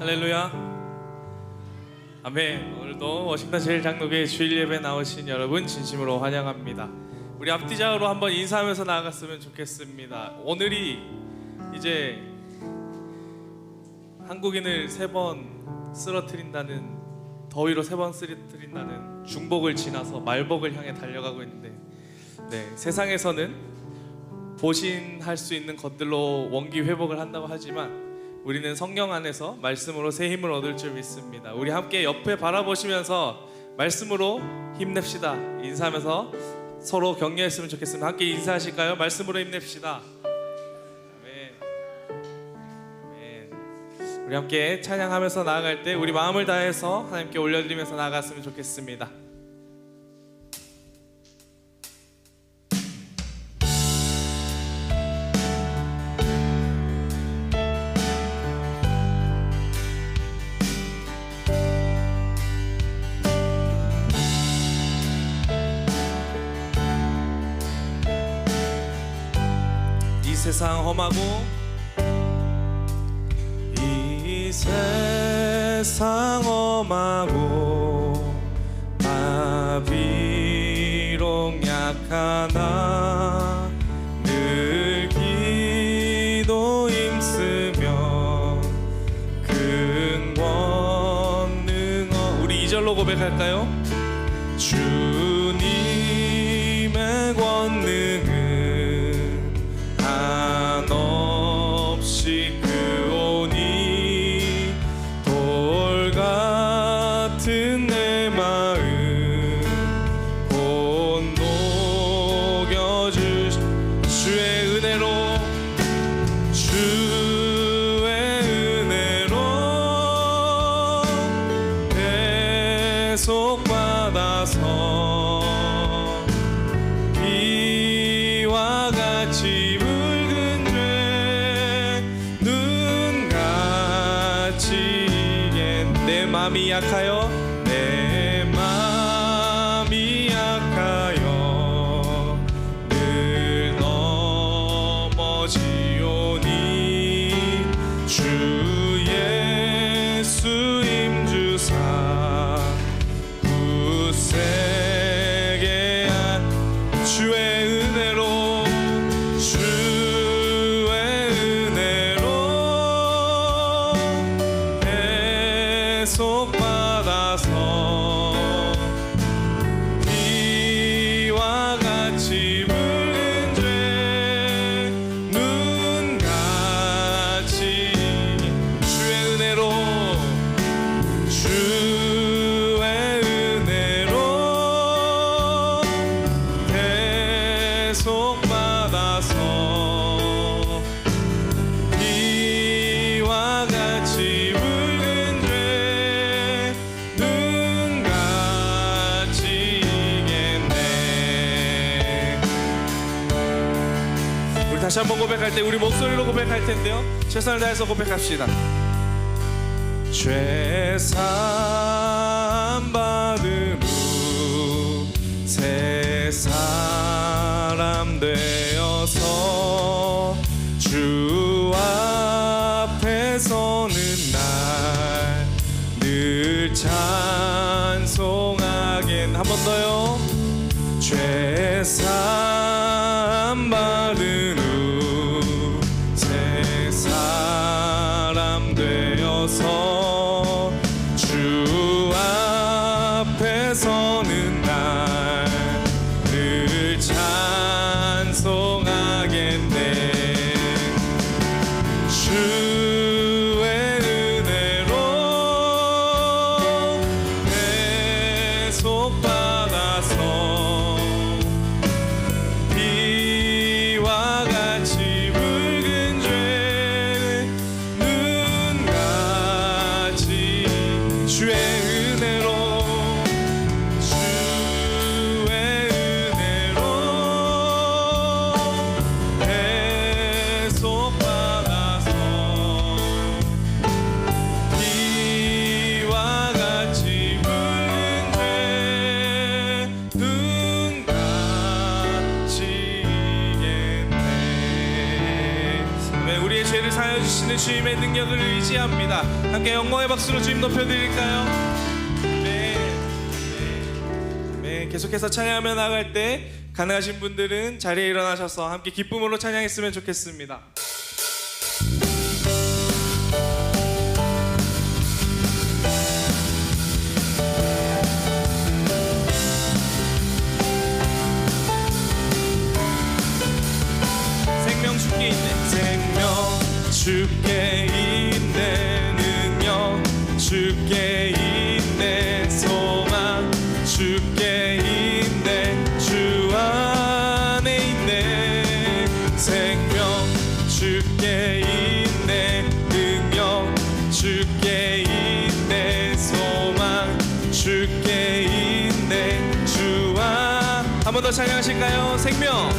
할렐루야. 아멘. 오늘도 워싱턴 제일장로교회 주일 예배 나오신 여러분 진심으로 환영합니다. 우리 앞뒤좌우로 한번 인사하면서 나아갔으면 좋겠습니다. 오늘이 이제 한국인을 3번 쓰러뜨린다는, 더위로 3번 쓰러뜨린다는 중복을 지나서 말복을 향해 달려가고 있는데, 세상에서는 보신할 수 있는 것들로 원기 회복을 한다고 하지만 우리는 성령 안에서 말씀으로 새 힘을 얻을 줄 믿습니다. 우리 함께 옆에 바라보시면서 말씀으로 힘냅시다 인사하면서 서로 격려했으면 좋겠습니다. 함께 인사하실까요? 말씀으로 힘냅시다. 아멘. 아멘. 우리 함께 찬양하면서 나아갈 때 우리 마음을 다해서 하나님께 올려드리면서 나아갔으면 좋겠습니다. 세상 험하고 이 세상 험하고 나 비록 약하나 늘 기도 힘쓰며 근권능어. 우리 2절로 고백할까요? 주님의 권능은 한없이 크오니 돌같은 내 마음 곧 녹여줄 주의 은혜로, 주의 은혜로 계속 받아서 비와 같이 내 맘이 약하여 내 맘이 약하여 늘 넘어지오니 주 예수 힘주사 굳세게 한 주의 은혜로, 주의 은혜로 계속 받아서 비와 같이 붉은 죄 눈같이 주의 은혜로, 주의 은혜로 계속 받아서 비와 같이 붉은 죄 눈같이 이겠네. 우리 다시 한번 고백할 때 우리 목소리로 고백할 텐데요, 최선을 다해서 고백합시다. 죄사함 받은 후 새 사람 되어서 주 앞에 서는 날 늘 찬송하겐. 한 번 더요. 죄사함 받은 후 새 사람 되어서 주 앞에 서는 날 늘 찬송 주시는 주님의 능력을 의지합니다. 함께 영광의 박수로 주님 높여드릴까요? 네, 계속해서 찬양하며 나갈 때 가능하신 분들은 자리에 일어나셔서 함께 기쁨으로 찬양했으면 좋겠습니다. 생명 주께 있네, 생명 주께 있네, 능력 주께 있네, 소망 주께 있네, 주 안에 있네. 생명 주께 있네, 능력 주께 있네, 소망 주께 있네, 주 안. 한 번 더 찬양하실까요? 생명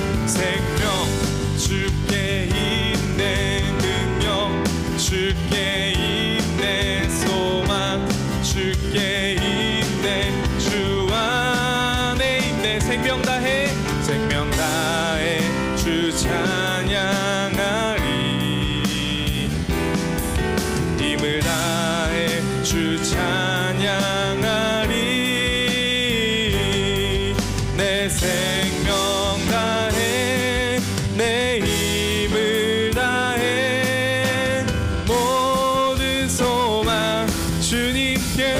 주께 있네, 능력 주께 있네, 소망 주께 있네, 주 안에 있네. 생명 다해 주 찬양하리, 힘을 다해 주 찬양하리. 내 생명 다해 내 힘을 다해 모든 소망 주님께.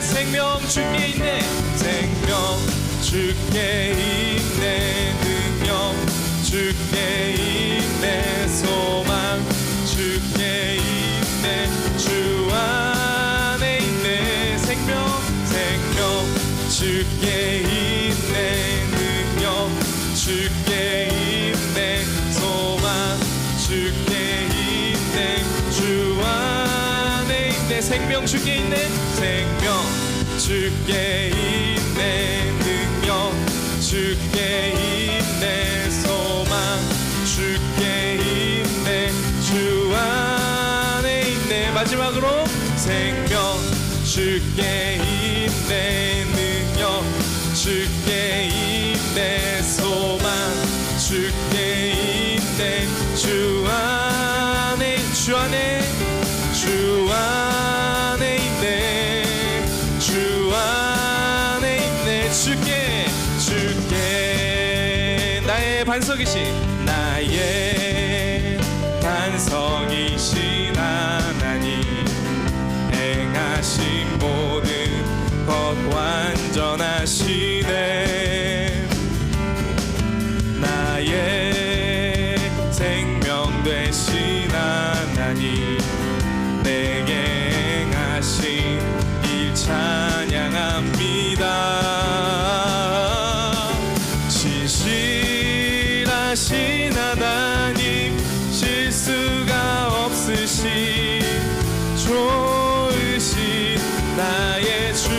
생명 주께 있네, 생명 주께 있네, 능력 주께 있네, 소망 주께 있네, 주 안에 있네. 생명 주께 있네, 능력 주께 있네, 소망 주께 있네, 주 안에 있네. 생명 주께 있네, 생명 주께 있네, 능력 주께 있네, 소망 주께 있네, 주 안에 있네. 마지막으로 생명 주께 있네, 능력 주께 있네, 소망 주께 있네, 주 안에 주 안에 있네, 주 안에 있네. 주께 나의 반석이신 나의 반석이신 하나님, 행하신 모든 것 완전하시네. 나의 생명 되신 하나님, 내게 행하신 일 찬양합니다. 진실하신 하나님, 실수가 없으신 좋으신 나의 주,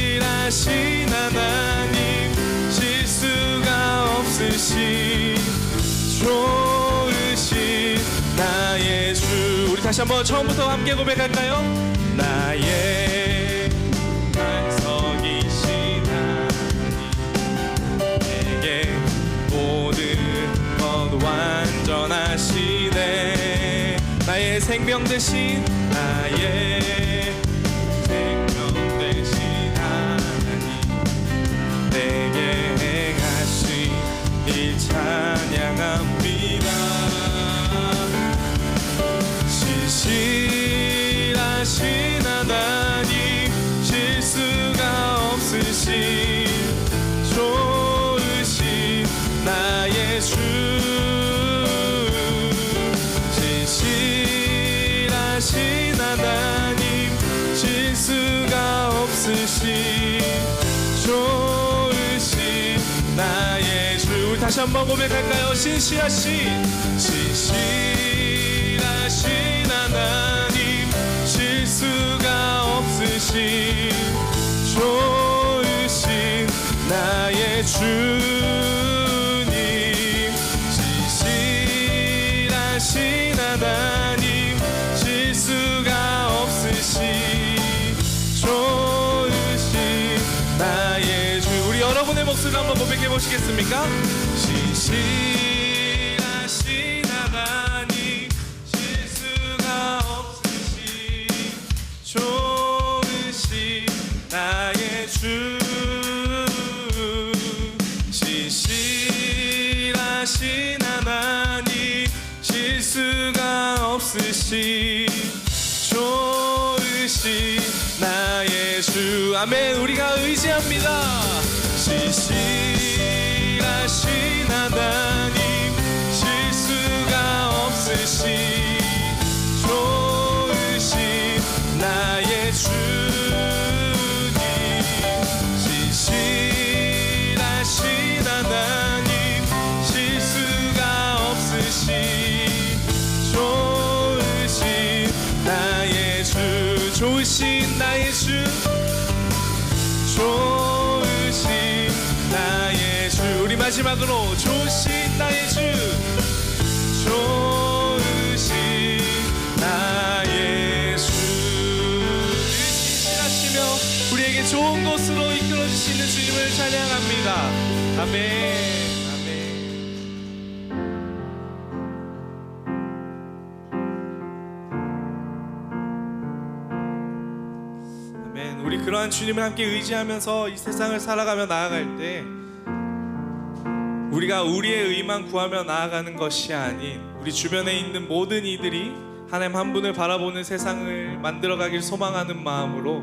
진실하신 하나님, 실수가 없으신 좋으신 나의 주. 우리 다시 한번 처음부터 함께 고백할까요? 나의 반석이신 하나님, 내게 모든 것 완전하시네. 나의 생명 되신 나의 생명 되신 하나님, 내게 행하신 일 찬양합니다. 진실하신 하나님, 실수가 없으신 좋으신 나의 주, 진실하신 하나님, 실수가 없으신 좋으신 나의 주. 우리 다시 한번 고백할까요? 진실하신 하나님, 실수가 없으신 좋으신 나의 주님, 진실하신 하나님, 실수가 없으신 좋으신 나의 주. 우리 여러 여러분의 목소리로 한번 고백해 보시겠습니까? 신실하신 하나님, 실수가 없으신 좋으신 나의 주, 신실하신 하나님, 실수가 없으신 좋으신 나의 주. 아멘. 우리가 의지합니다. 신실하신 하나님, 실수가 없으신 좋으신 나의 주님, 신실하신 하나님, 실수가 없으신 좋으신 나의 주, 좋으신 나의 주, 좋으신 나의 주. 우리 마지막으로 좋으신 나의 주, 좋으신 나의 주. 신실하시며 우리에게 좋은 곳으로 이끌어 주시는 주님을 찬양합니다. 아멘. 우리 그러한 주님을 함께 의지하면서 이 세상을 살아가며 나아갈 때 우리가 우리의 의만 구하며 나아가는 것이 아닌 우리 주변에 있는 모든 이들이 하나님 한 분을 바라보는 세상을 만들어가길 소망하는 마음으로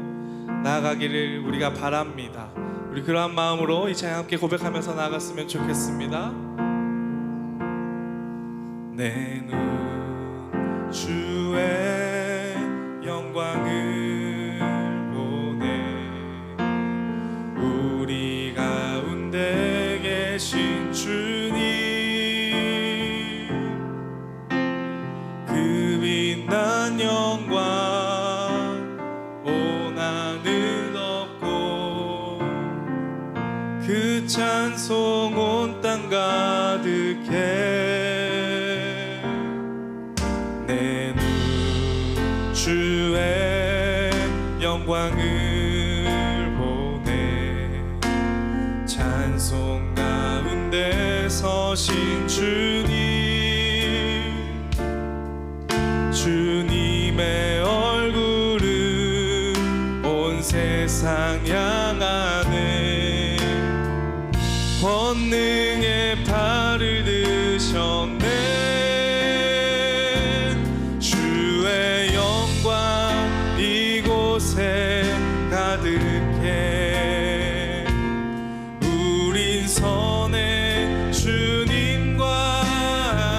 나아가기를 우리가 바랍니다. 우리 그러한 마음으로 이 찬양 함께 고백하면서 나아갔으면 좋겠습니다. 내 눈 주의 영광을 계신 주님, 그 빛난 영광 온 하늘 덮고 그 찬송 온 땅 가득해. 내 눈 주의 영광을 찬송 가운데 서신 주님, 주님의 얼굴은 온 세상 향하네. 권능의 팔을 드셨네. 주의 영광 이곳에 가득해. 선의 주님과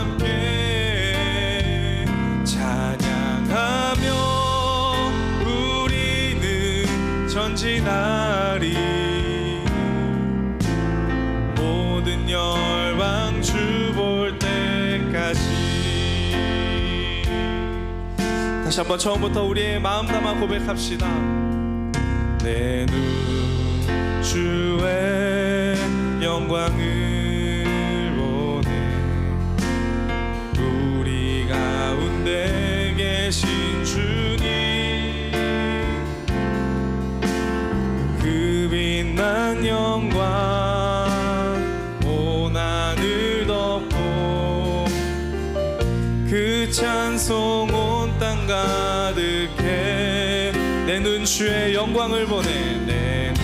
함께 찬양하며 우리는 전진하리. 모든 열방 주 볼 때까지. 다시 한번 처음부터 우리의 마음 담아 고백합시다. 내 눈 주의 영광을 보내. 우리 가운데 계신 주님, 그 빛난 영광 온 하늘 덮고 그 찬송 온 땅 가득해. 내 눈 주의 영광을 보내. 내 눈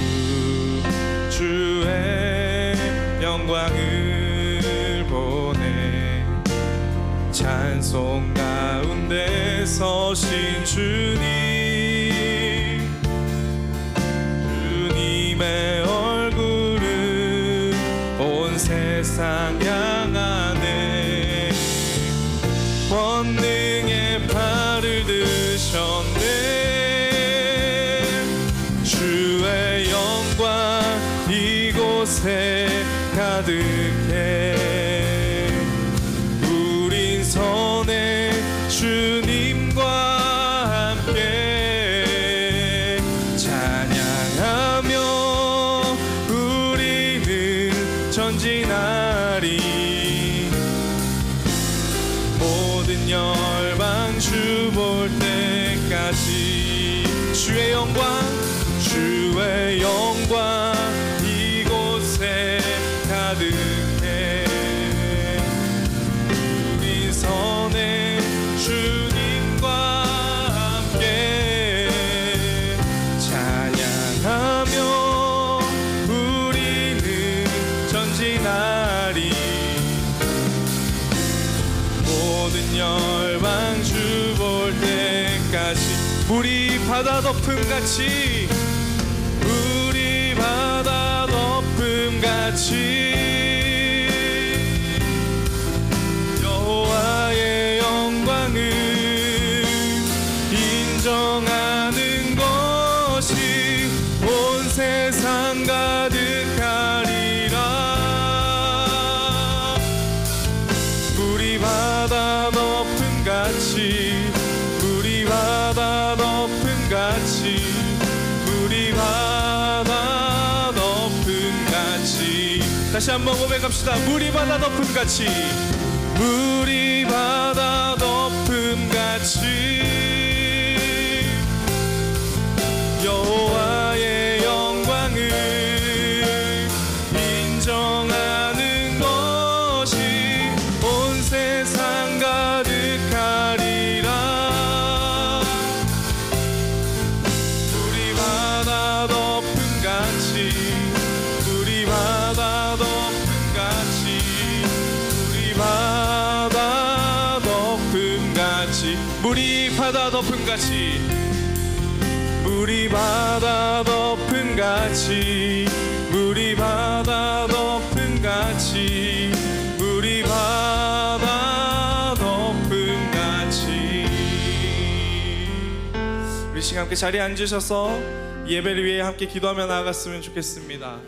주의 영광을 보내. 찬송 가운데 서신 주님, 주님의 얼굴은 온 세상 향하네. 권능의 팔을 드셨네. 주의 영광 이곳에 가득해. 우린 선의 주님과 함께 찬양하며 우리는 전진하리. 모든 열방 주 볼 때까지. 주의 영광, 주의 영광 이곳에 물이 바다 덮음같이 물이 바다 덮음같이 여호와의 영광을 인정하는 것이 온 세상 가득하리라. 물이 바다 덮음같이 물이 바다 덮음같이 물이 바다 덮음같이 다시 한번 고백합시다. 물이 바다 덮음같이 물이 바다 덮음같이 여호와의 영광을 인정하는 것이 온 세상 가득하리라. 물이 바다 덮음같이 물이 바다 덮음같이 물이 바다 덮음같이 물이 바다 덮음같이 물이 바다 덮음같이 물이 바다 덮음같이 물이 바다 덮음같이. 우리 시간 함께 자리에 앉으셔서 예배를 위해 함께 기도하며 나아갔으면 좋겠습니다.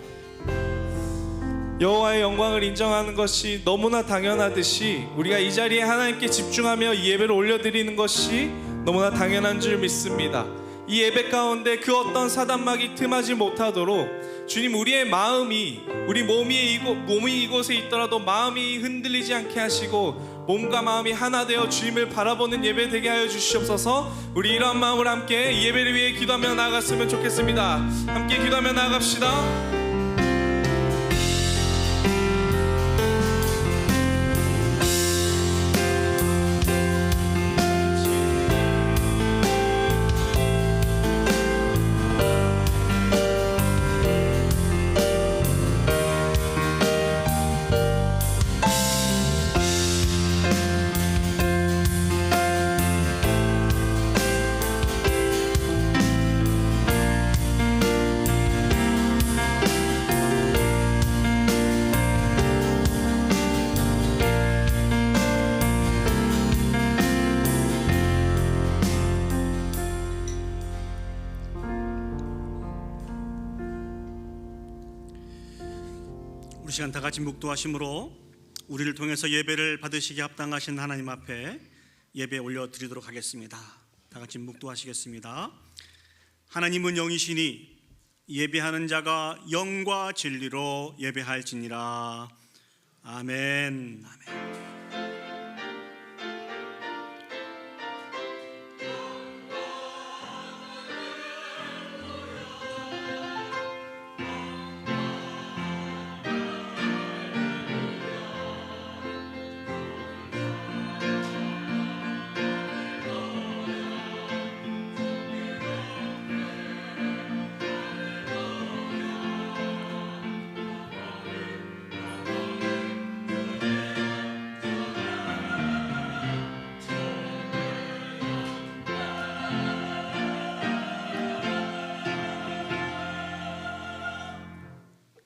여호와의 영광을 인정하는 것이 너무나 당연하듯이 우리가 이 자리에 하나님께 집중하며 이 예배를 올려드리는 것이 너무나 당연한 줄 믿습니다. 이 예배 가운데 그 어떤 사단막이 틈하지 못하도록 주님, 우리의 마음이 우리 몸이 이곳에 있더라도 마음이 흔들리지 않게 하시고 몸과 마음이 하나 되어 주님을 바라보는 예배 되게 하여 주시옵소서. 우리 이러한 마음으로 함께 이 예배를 위해 기도하며 나아갔으면 좋겠습니다. 함께 기도하며 나아갑시다. 우리 시간 다 같이 묵도하심으로 우리를 통해서 예배를 받으시기 합당하신 하나님 앞에 예배 올려드리도록 하겠습니다. 다 같이 묵도하시겠습니다. 하나님은 영이시니 예배하는 자가 영과 진리로 예배할지니라. 아멘. 아멘.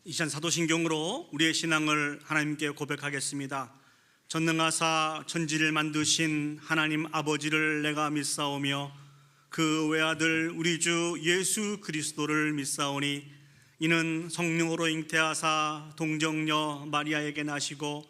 이 시간 사도신경으로 우리의 신앙을 하나님께 고백하겠습니다. 전능하사 천지를 만드신 하나님 아버지를 내가 믿사오며 그 외아들 우리 주 예수 그리스도를 믿사오니 이는 성령으로 잉태하사 동정녀 마리아에게 나시고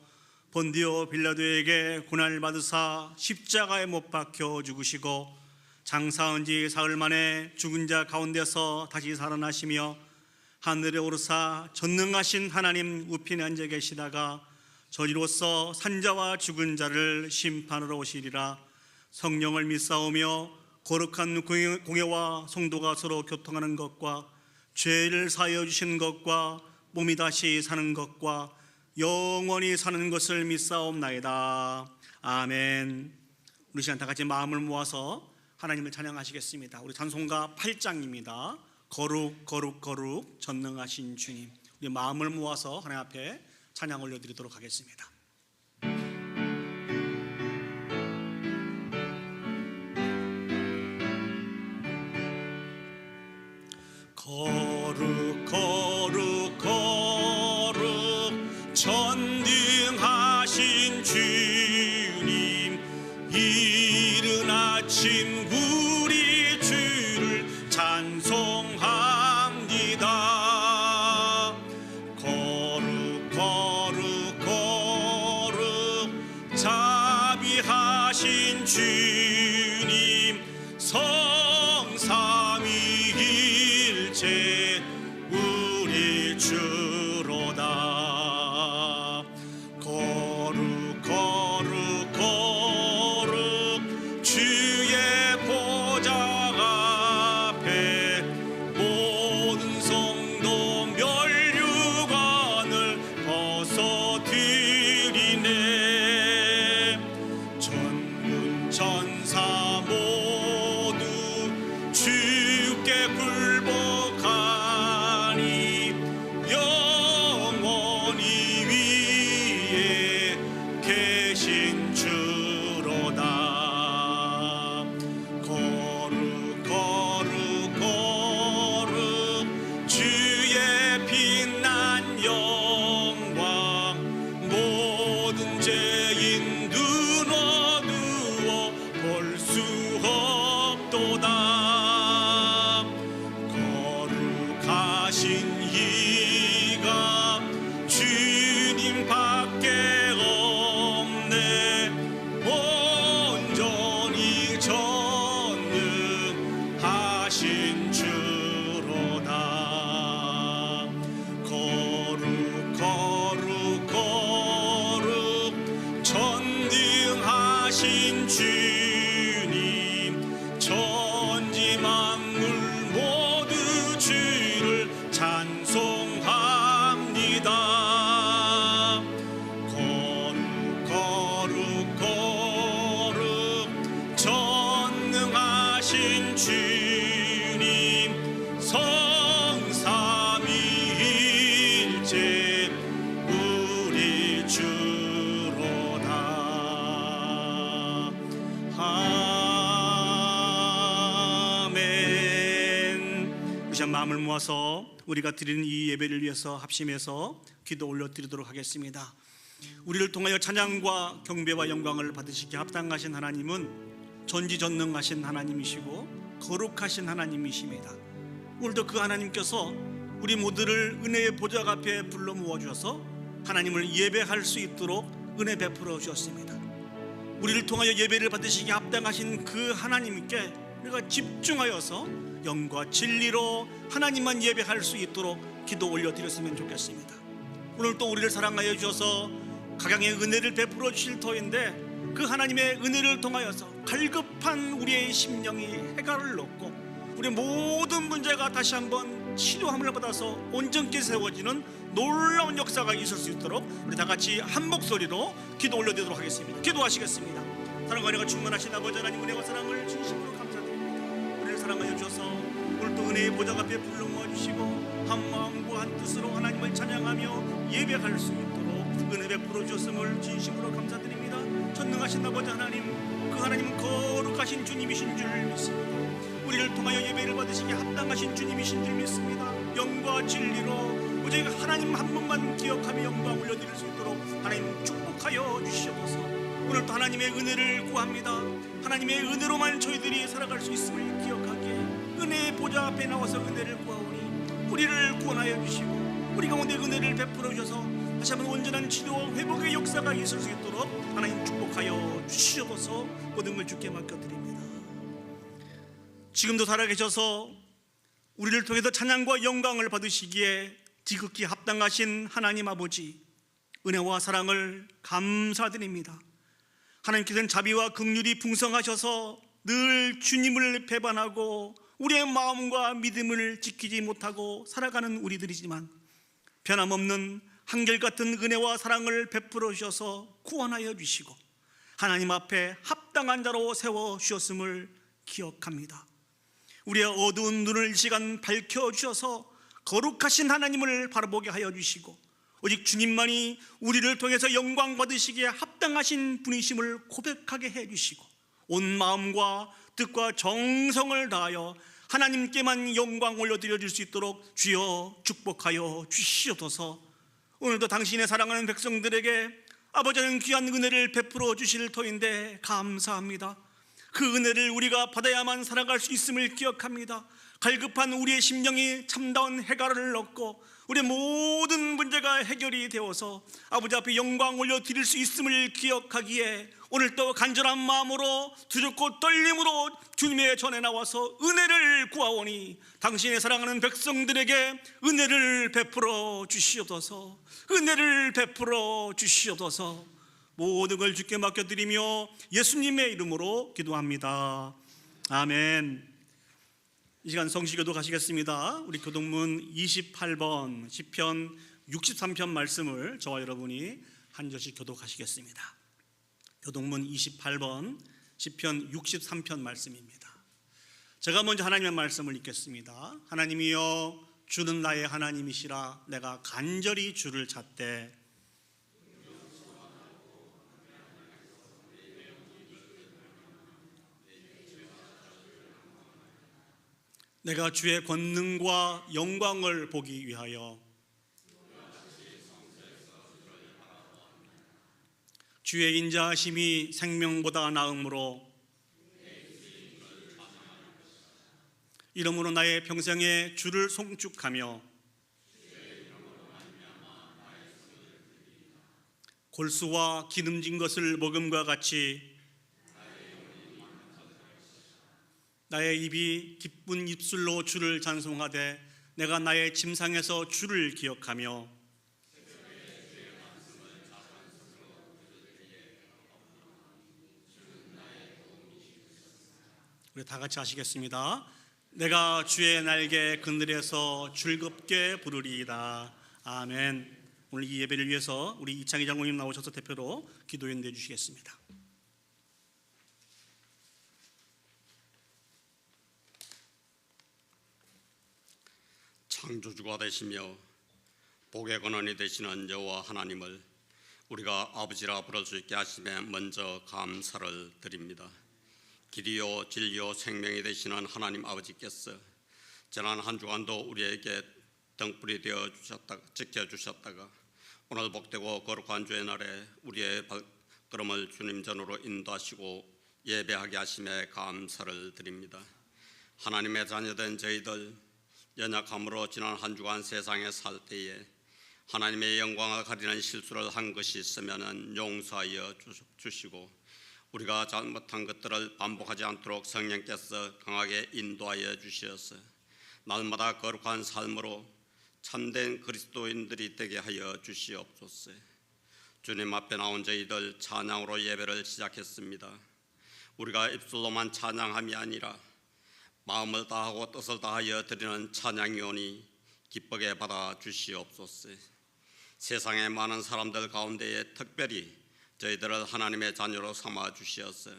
본디오 빌라도에게 고난을 받으사 십자가에 못 박혀 죽으시고 장사한 지 사흘 만에 죽은 자 가운데서 다시 살아나시며 하늘에 오르사 전능하신 하나님 우편에 앉아 계시다가 저리로서 산자와 죽은 자를 심판하러 오시리라. 성령을 믿사오며 거룩한 공회와 성도가 서로 교통하는 것과 죄를 사하여 주신 것과 몸이 다시 사는 것과 영원히 사는 것을 믿사옵나이다. 아멘. 우리 시간 다 같이 마음을 모아서 하나님을 찬양하시겠습니다. 우리 찬송가 8장입니다. 거룩 거룩 거룩 전능하신 주님. 우리 마음을 모아서 하나님 앞에 찬양 올려드리도록 하겠습니다. 거룩 전능하신 주님, 이른 아침 우리 주를 찬송합니다. 거룩 자비하신 주님, 성삼위일체 우리 주로다. 거룩 주의 보좌 앞에 모든 성도 멸류관을 벗어드리네. 천군 천사 모두 주께 굴복하니 영원히 위에 계신 주로다. 거룩 주의 빛난 영광, 모든 죄인 눈 어두워 볼 수 없도다. 거룩하신 이가 주님밖에 없네. 온전히 전능하신 주로다. 거룩 전능하신 주님, 천지 만물 모두 주를 찬송합니다. 거룩 전능하신 주님, 성삼위일체 우리 주로다. 아멘. 우리 마음을 모아서 우리가 드리는 이 예배를 위해서 합심해서 기도 올려드리도록 하겠습니다. 우리를 통하여 찬양과 경배와 영광을 받으시기에 합당하신 하나님은 전지전능하신 하나님이시고 거룩하신 하나님이십니다. 오늘도 그 하나님께서 우리 모두를 은혜의 보좌 앞에 불러 모아주셔서 하나님을 예배할 수 있도록 은혜 베풀어 주셨습니다. 우리를 통하여 예배를 받으시기에 합당하신 그 하나님께 우리가 집중하여서 영과 진리로 하나님만 예배할 수 있도록 기도 올려드렸으면 좋겠습니다. 오늘 또 우리를 사랑하여 주셔서 각양의 은혜를 베풀어 주실 터인데, 그 하나님의 은혜를 통하여서 갈급한 우리의 심령이 해갈을 넣고 우리의 모든 문제가 다시 한번 치료함을 받아서 온전케 세워지는 놀라운 역사가 있을 수 있도록 우리 다 같이 한 목소리로 기도 올려드리도록 하겠습니다. 기도하시겠습니다. 사랑과 은혜가 충만하신 아버지 하나님, 은혜와 사랑을 진심으로 감사드립니다. 우리를 사랑하여 주셔서 오늘 또 은혜의 보좌 앞에 불러 모아주시고 한 마음과 한 뜻으로 하나님을 찬양하며 예배할 수 있도록 은혜 베풀어 주셨음을 진심으로 감사드립니다. 전능하신 아버지 하나님, 그 하나님은 거룩하신 주님이신 줄 믿습니다. 우리를 통하여 예배를 받으시기에 합당하신 주님이신 줄 믿습니다. 영과 진리로 오직 하나님 한 분만 기억하며 영광 올려드릴 수 있도록 하나님 축복하여 주시옵소서. 오늘도 하나님의 은혜를 구합니다. 하나님의 은혜로만 저희들이 살아갈 수 있음을 기억하기에 은혜의 보좌 앞에 나와서 은혜를 구하오니 우리를 구원하여 주시고 우리 가운데 은혜를 베풀어 주셔서 다시 한번 온전한 치료와 회복의 역사가 있을 수 있도록 하나님 축복하여 주시옵소서. 모든 걸 주께 맡겨드립니다. 지금도 살아계셔서 우리를 통해서 찬양과 영광을 받으시기에 지극히 합당하신 하나님 아버지, 은혜와 사랑을 감사드립니다. 하나님께서는 자비와 긍휼이 풍성하셔서 늘 주님을 배반하고 우리의 마음과 믿음을 지키지 못하고 살아가는 우리들이지만 변함없는 한결같은 은혜와 사랑을 베풀어 주셔서 구원하여 주시고 하나님 앞에 합당한 자로 세워주셨음을 기억합니다. 우리의 어두운 눈을 이 시간 밝혀주셔서 거룩하신 하나님을 바라보게 하여 주시고 오직 주님만이 우리를 통해서 영광 받으시기에 합당하신 분이심을 고백하게 해주시고 온 마음과 뜻과 정성을 다하여 하나님께만 영광 올려드릴 수 있도록 주여 축복하여 주시옵소서. 오늘도 당신의 사랑하는 백성들에게 아버지는 귀한 은혜를 베풀어 주실 터인데 감사합니다. 그 은혜를 우리가 받아야만 살아갈 수 있음을 기억합니다. 갈급한 우리의 심령이 참다운 해갈을 얻고 우리의 모든 문제가 해결이 되어서 아버지 앞에 영광 올려드릴 수 있음을 기억하기에 오늘도 간절한 마음으로 두렵고 떨림으로 주님의 전에 나와서 은혜를 구하오니 당신의 사랑하는 백성들에게 은혜를 베풀어 주시옵소서. 은혜를 베풀어 주시옵소서. 모든 걸 주께 맡겨드리며 예수님의 이름으로 기도합니다. 아멘. 이 시간 성시교도 가시겠습니다. 우리 교동문 28번 시편 63편 말씀을 저와 여러분이 한 절씩 교독하시겠습니다. 교동문 28번 시편 63편 말씀입니다. 제가 먼저 하나님의 말씀을 읽겠습니다. 하나님이여 주는 나의 하나님이시라. 내가 간절히 주를 찾되 내가 주의 권능과 영광을 보기 위하여 주의 인자하심이 생명보다 나음으로 이러므로 나의 평생에 주를 송축하며 골수와 기름진 것을 먹음과 같이 나의 입이 기쁜 입술로 주를 찬송하되 내가 나의 침상에서 주를 기억하며 우리 다 같이 하시겠습니다. 내가 주의 날개 그늘에서 즐겁게 부르리이다. 아멘. 오늘 이 예배를 위해서 우리 이창희 장로님 나오셔서 대표로 기도해 주시겠습니다. 창조주가 되시며 복의 근원이 되시는 여호와 하나님을 우리가 아버지라 부를 수 있게 하심에 먼저 감사를 드립니다. 길이요 진리요 생명이 되시는 하나님 아버지께서 지난 한 주간도 우리에게 등불이 되어 지켜주셨다가 오늘 복되고 거룩한 주의 날에 우리의 발걸음을 주님 전으로 인도하시고 예배하게 하심에 감사를 드립니다. 하나님의 자녀된 저희들 연약함으로 지난 한 주간 세상에 살 때에 하나님의 영광을 가리는 실수를 한 것이 있으면 용서하여 주시고 우리가 잘못한 것들을 반복하지 않도록 성령께서 강하게 인도하여 주시어서 날마다 거룩한 삶으로 참된 그리스도인들이 되게 하여 주시옵소서. 주님 앞에 나온 저희들 찬양으로 예배를 시작했습니다. 우리가 입술로만 찬양함이 아니라 마음을 다하고 뜻을 다하여 드리는 찬양이오니 기쁘게 받아 주시옵소서. 세상의 많은 사람들 가운데에 특별히 저희들을 하나님의 자녀로 삼아 주시어서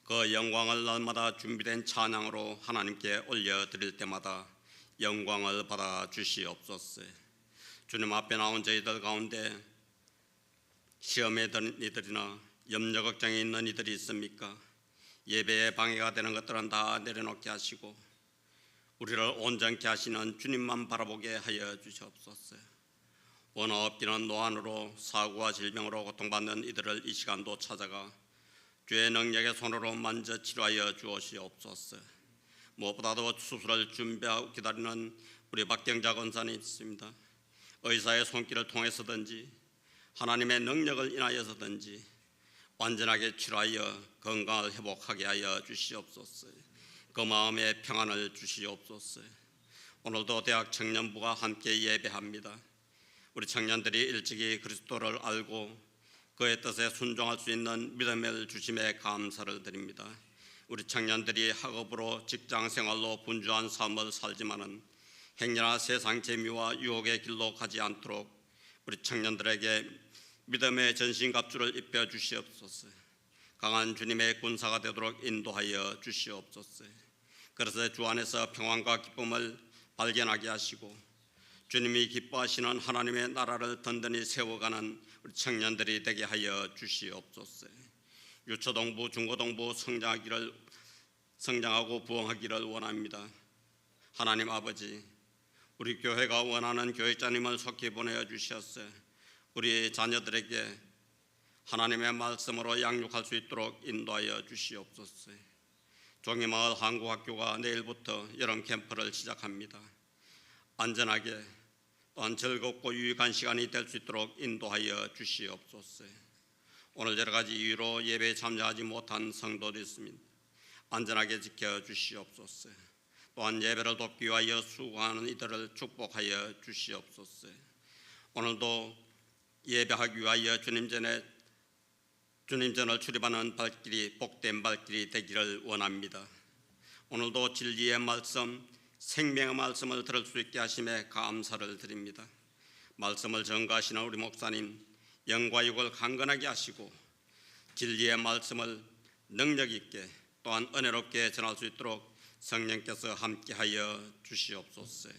그 영광을 날마다 준비된 찬양으로 하나님께 올려드릴 때마다 영광을 받아 주시옵소서. 주님 앞에 나온 저희들 가운데 시험에 드는 이들이나 염려 걱정이 있는 이들이 있습니까? 예배에 방해가 되는 것들은 다 내려놓게 하시고 우리를 온전케 하시는 주님만 바라보게 하여 주시옵소서. 원어 없기는 노안으로 사고와 질병으로 고통받는 이들을 이 시간도 찾아가 주의 능력의 손으로 만져 치료하여 주시옵소서. 무엇보다도 수술을 준비하고 기다리는 우리 박경자 권사님 있습니다. 의사의 손길을 통해서든지 하나님의 능력을 인하여서든지 완전하게 치료하여 건강을 회복하게 하여 주시옵소서. 그 마음에 평안을 주시옵소서. 오늘도 대학 청년부가 함께 예배합니다. 우리 청년들이 일찍이 그리스도를 알고 그의 뜻에 순종할 수 있는 믿음을 주심에 감사를 드립니다. 우리 청년들이 학업으로 직장생활로 분주한 삶을 살지만은 행여나 세상 재미와 유혹의 길로 가지 않도록 우리 청년들에게 믿음의 전신갑주를 입혀 주시옵소서. 강한 주님의 군사가 되도록 인도하여 주시옵소서. 그래서 주 안에서 평안과 기쁨을 발견하게 하시고 주님이 기뻐하시는 하나님의 나라를 든든히 세워가는 우리 청년들이 되게 하여 주시옵소서. 유초동부, 중고동부 성장하고 부흥하기를 원합니다. 하나님 아버지, 우리 교회가 원하는 교육자님을 속히 보내어 주셨어요. 우리 자녀들에게 하나님의 말씀으로 양육할 수 있도록 인도하여 주시옵소서. 종이마을 한국학교가 내일부터 여름 캠프를 시작합니다. 안전하게 또한 즐겁고 유익한 시간이 될 수 있도록 인도하여 주시옵소서. 오늘 여러 가지 이유로 예배에 참여하지 못한 성도도 있습니다. 안전하게 지켜 주시옵소서. 또한 예배를 돕기 위하여 수고하는 이들을 축복하여 주시옵소서. 오늘도 예배하기 위하여 주님 전을 출입하는 발길이 복된 발길이 되기를 원합니다. 오늘도 진리의 말씀, 생명의 말씀을 들을 수 있게 하심에 감사를 드립니다. 말씀을 전가하시는 우리 목사님 영과 육을 강건하게 하시고 진리의 말씀을 능력 있게 또한 은혜롭게 전할 수 있도록 성령께서 함께하여 주시옵소서.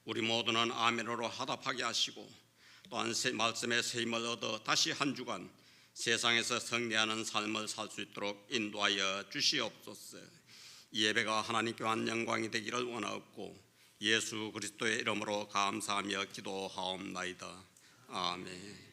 우리 모두는 아멘으로 화답하게 하시고 또한 말씀의 새 힘을 얻어 다시 한 주간 세상에서 승리하는 삶을 살 수 있도록 인도하여 주시옵소서. 이 예배가 하나님께 한 영광이 되기를 원하옵고 예수 그리스도의 이름으로 감사하며 기도하옵나이다. 아멘.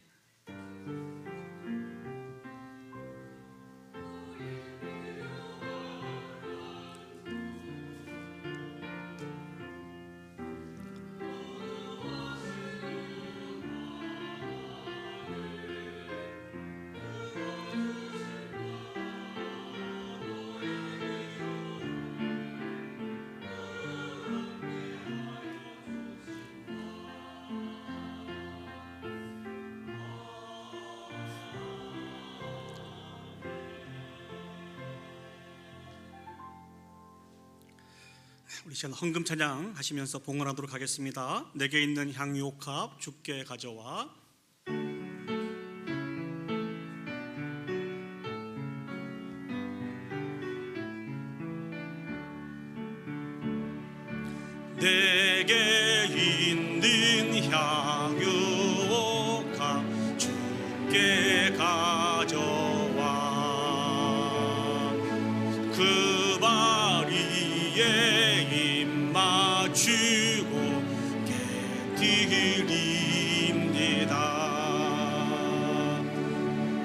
우리 시간 헌금 찬양 하시면서 봉헌하도록 하겠습니다. 내게 있는 향유옥합 주께 가져와. 내게 있는 향유옥합 주께 가져와. 그 발 위에 입 맞추고 깨뜨립니다.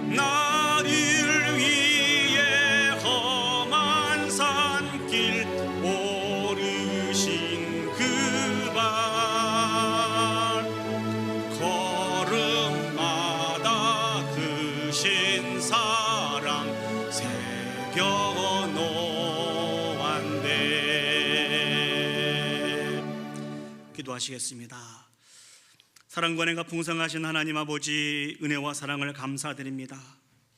나를 위해 험한 산길 오르신 그 발, 걸음마다 크신 사랑 새겨 놓았네. 기도하시겠습니다. 사랑과 은혜가 풍성하신 하나님 아버지, 은혜와 사랑을 감사드립니다.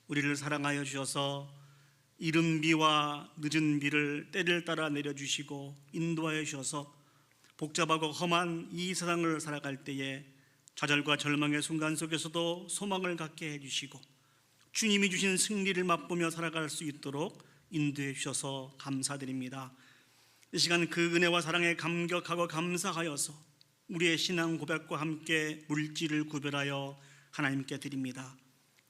우리를 사랑하여 주셔서 이른 비와 늦은 비를 때를 따라 내려주시고 인도하여 주셔서 복잡하고 험한 이 세상을 살아갈 때에 좌절과 절망의 순간 속에서도 소망을 갖게 해주시고 주님이 주신 승리를 맛보며 살아갈 수 있도록 인도해 주셔서 감사드립니다. 이 시간 그 은혜와 사랑에 감격하고 감사하여서 우리의 신앙 고백과 함께 물질을 구별하여 하나님께 드립니다.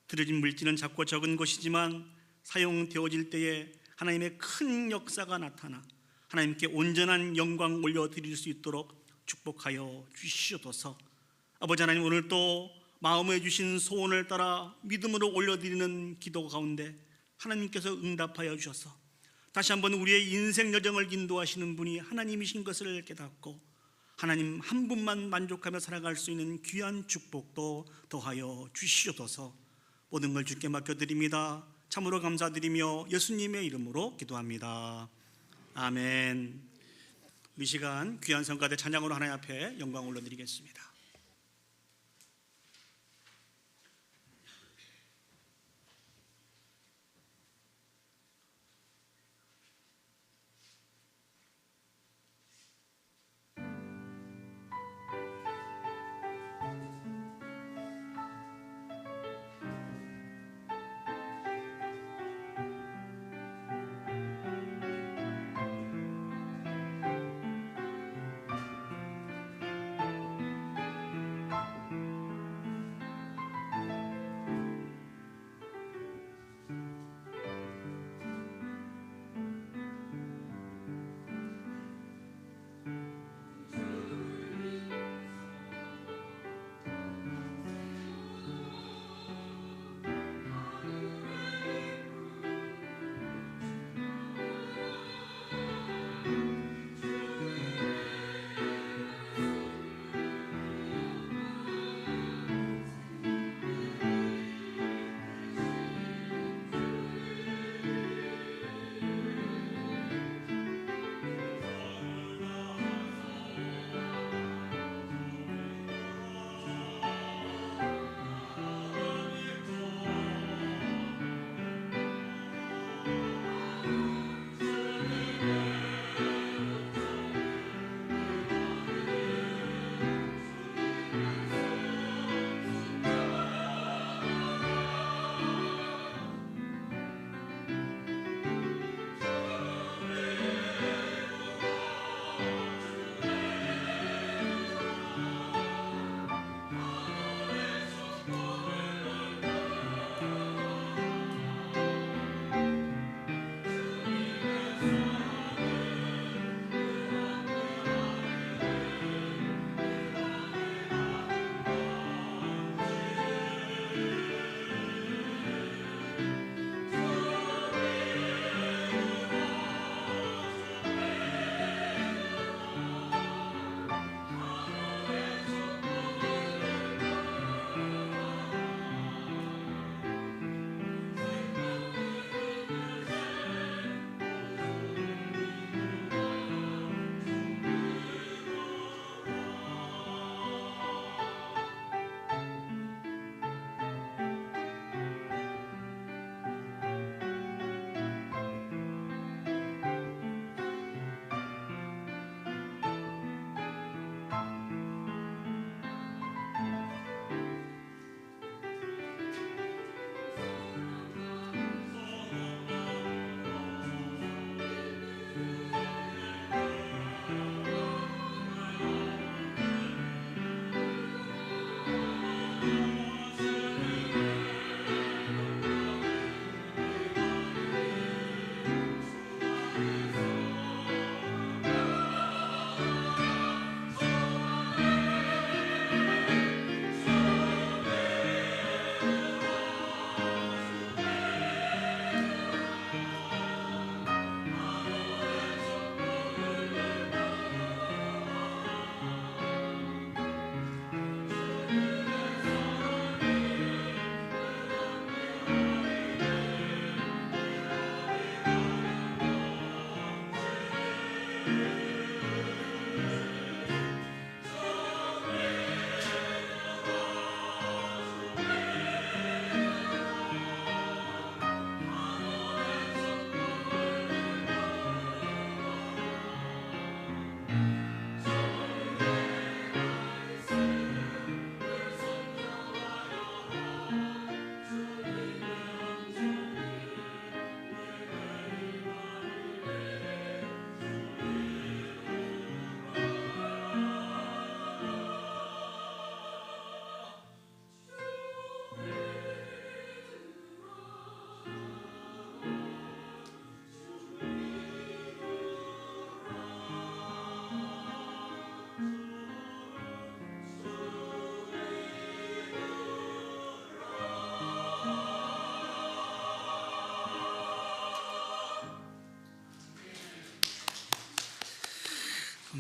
드려진 물질은 작고 적은 것이지만 사용되어질 때에 하나님의 큰 역사가 나타나 하나님께 온전한 영광 올려드릴 수 있도록 축복하여 주시옵소서. 아버지 하나님, 오늘 또 마음에 주신 소원을 따라 믿음으로 올려드리는 기도 가운데 하나님께서 응답하여 주셔서 다시 한번 우리의 인생 여정을 인도하시는 분이 하나님이신 것을 깨닫고 하나님 한 분만 만족하며 살아갈 수 있는 귀한 축복도 더하여 주시옵소서. 모든 걸 주께 맡겨드립니다. 참으로 감사드리며 예수님의 이름으로 기도합니다. 아멘. 이 시간 귀한 성가대 찬양으로 하나님 앞에 영광 올려드리겠습니다.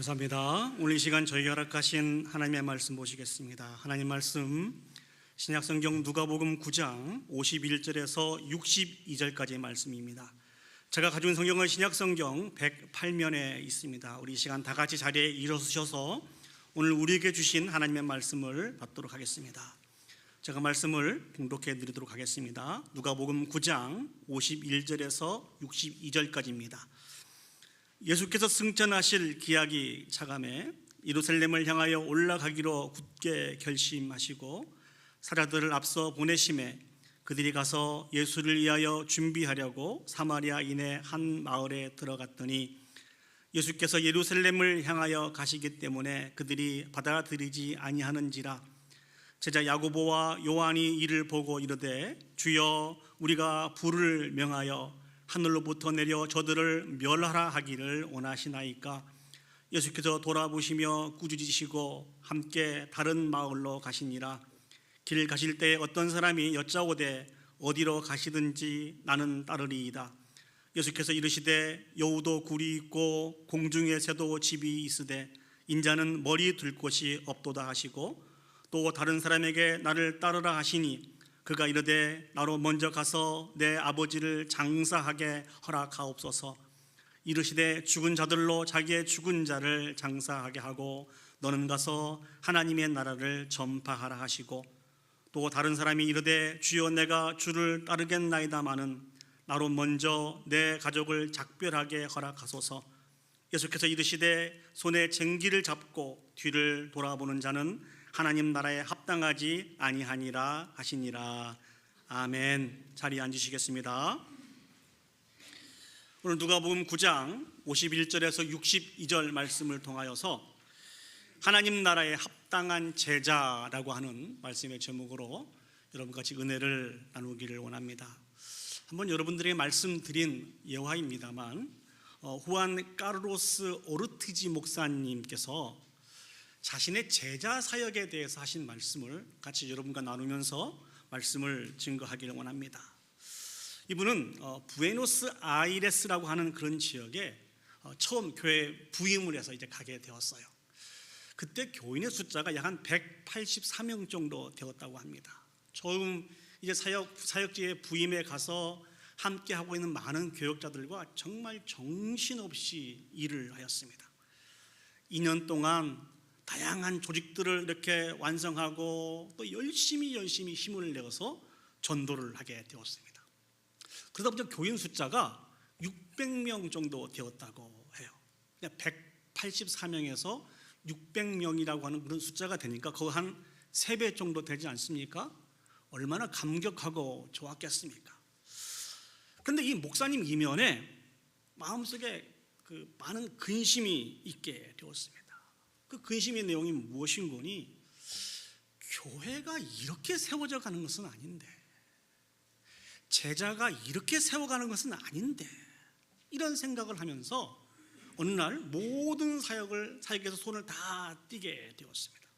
감사합니다. 오늘 이 시간 저희가 허락하신 하나님의 말씀 보시겠습니다. 하나님 말씀 신약성경 누가복음 9장 51절에서 62절까지의 말씀입니다. 제가 가져온 성경은 신약성경 108면에 있습니다. 우리 이 시간 다 같이 자리에 일어서셔서 오늘 우리에게 주신 하나님의 말씀을 받도록 하겠습니다. 제가 말씀을 봉독해 드리도록 하겠습니다. 누가복음 9장 51절에서 62절까지입니다. 예수께서 승천하실 기약이 차감해 예루살렘을 향하여 올라가기로 굳게 결심하시고 사자들을 앞서 보내심에 그들이 가서 예수를 위하여 준비하려고 사마리아인의 한 마을에 들어갔더니 예수께서 예루살렘을 향하여 가시기 때문에 그들이 받아들이지 아니하는지라. 제자 야고보와 요한이 이를 보고 이르되 주여 우리가 불을 명하여 하늘로부터 내려 저들을 멸하라 하기를 원하시나이까. 예수께서 돌아보시며 꾸짖으시고 함께 다른 마을로 가시니라. 길 가실 때 어떤 사람이 여짜오되 어디로 가시든지 나는 따르리이다. 예수께서 이르시되 여우도 굴이 있고 공중의 새도 집이 있으되 인자는 머리 둘 곳이 없도다 하시고 또 다른 사람에게 나를 따르라 하시니 그가 이르되 나로 먼저 가서 내 아버지를 장사하게 허락하옵소서. 이르시되 죽은 자들로 자기의 죽은 자를 장사하게 하고 너는 가서 하나님의 나라를 전파하라 하시고 또 다른 사람이 이르되 주여 내가 주를 따르겠나이다마는 나로 먼저 내 가족을 작별하게 허락하소서. 예수께서 이르시되 손에 쟁기를 잡고 뒤를 돌아보는 자는 하나님 나라에 합당하지 아니하니라 하시니라. 아멘. 자리에 앉으시겠습니다. 오늘 누가복음 9장 51절에서 62절 말씀을 통하여서 하나님 나라에 합당한 제자라고 하는 말씀의 제목으로 여러분과 같이 은혜를 나누기를 원합니다. 한번 여러분들에게 말씀드린 예화입니다만 후안 까르로스 오르티지 목사님께서 자신의 제자 사역에 대해서 하신 말씀을 같이 여러분과 나누면서 말씀을 증거하기를 원합니다. 이분은 부에노스 아이레스라고 하는 그런 지역에 처음 교회 부임을 해서 이제 가게 되었어요. 그때 교인의 숫자가 약 한 184명 정도 되었다고 합니다. 처음 이제 사역지에 부임해 가서 함께 하고 있는 많은 교역자들과 정말 정신없이 일을 하였습니다. 2년 동안 다양한 조직들을 이렇게 완성하고 또 열심히 힘을 내어서 전도를 하게 되었습니다. 그러다 보니까 교인 숫자가 600명 정도 되었다고 해요. 184명에서 600명이라고 하는 그런 숫자가 되니까 거의 한 3배 정도 되지 않습니까? 얼마나 감격하고 좋았겠습니까? 그런데 이 목사님 이면에 마음속에 그 많은 근심이 있게 되었습니다. 그 근심의 내용이 무엇인 거니? 교회가 이렇게 세워져 가는 것은 아닌데, 제자가 이렇게 세워가는 것은 아닌데, 이런 생각을 하면서 어느 날 모든 사역에서 손을 다 띄게 되었습니다.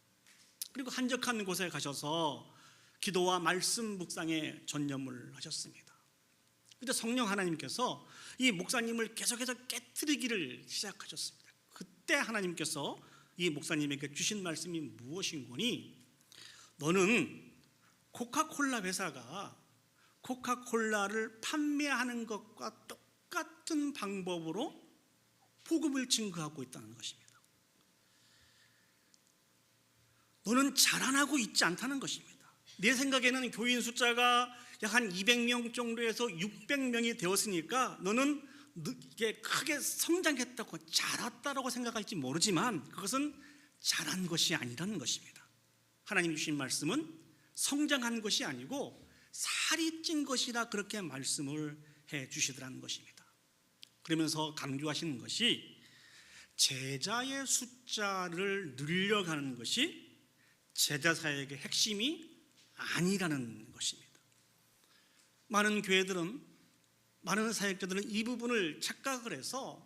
그리고 한적한 곳에 가셔서 기도와 말씀 묵상에 전념을 하셨습니다. 그때 성령 하나님께서 이 목사님을 계속해서 깨트리기를 시작하셨습니다. 그때 하나님께서 이 목사님에게 주신 말씀이 무엇인 거니? 너는 코카콜라 회사가 코카콜라를 판매하는 것과 똑같은 방법으로 복음을 증거하고 있다는 것입니다. 너는 자라나고 있지 않다는 것입니다. 내 생각에는 교인 숫자가 약 한 200명 정도에서 600명이 되었으니까 너는 이게 크게 성장했다고 자랐다라고 생각할지 모르지만 그것은 자란 것이 아니라는 것입니다. 하나님 주신 말씀은 성장한 것이 아니고 살이 찐 것이라 그렇게 말씀을 해 주시더라는 것입니다. 그러면서 강조하시는 것이 제자의 숫자를 늘려가는 것이 제자 사역의 핵심이 아니라는 것입니다. 많은 교회들은, 많은 사역자들은 이 부분을 착각을 해서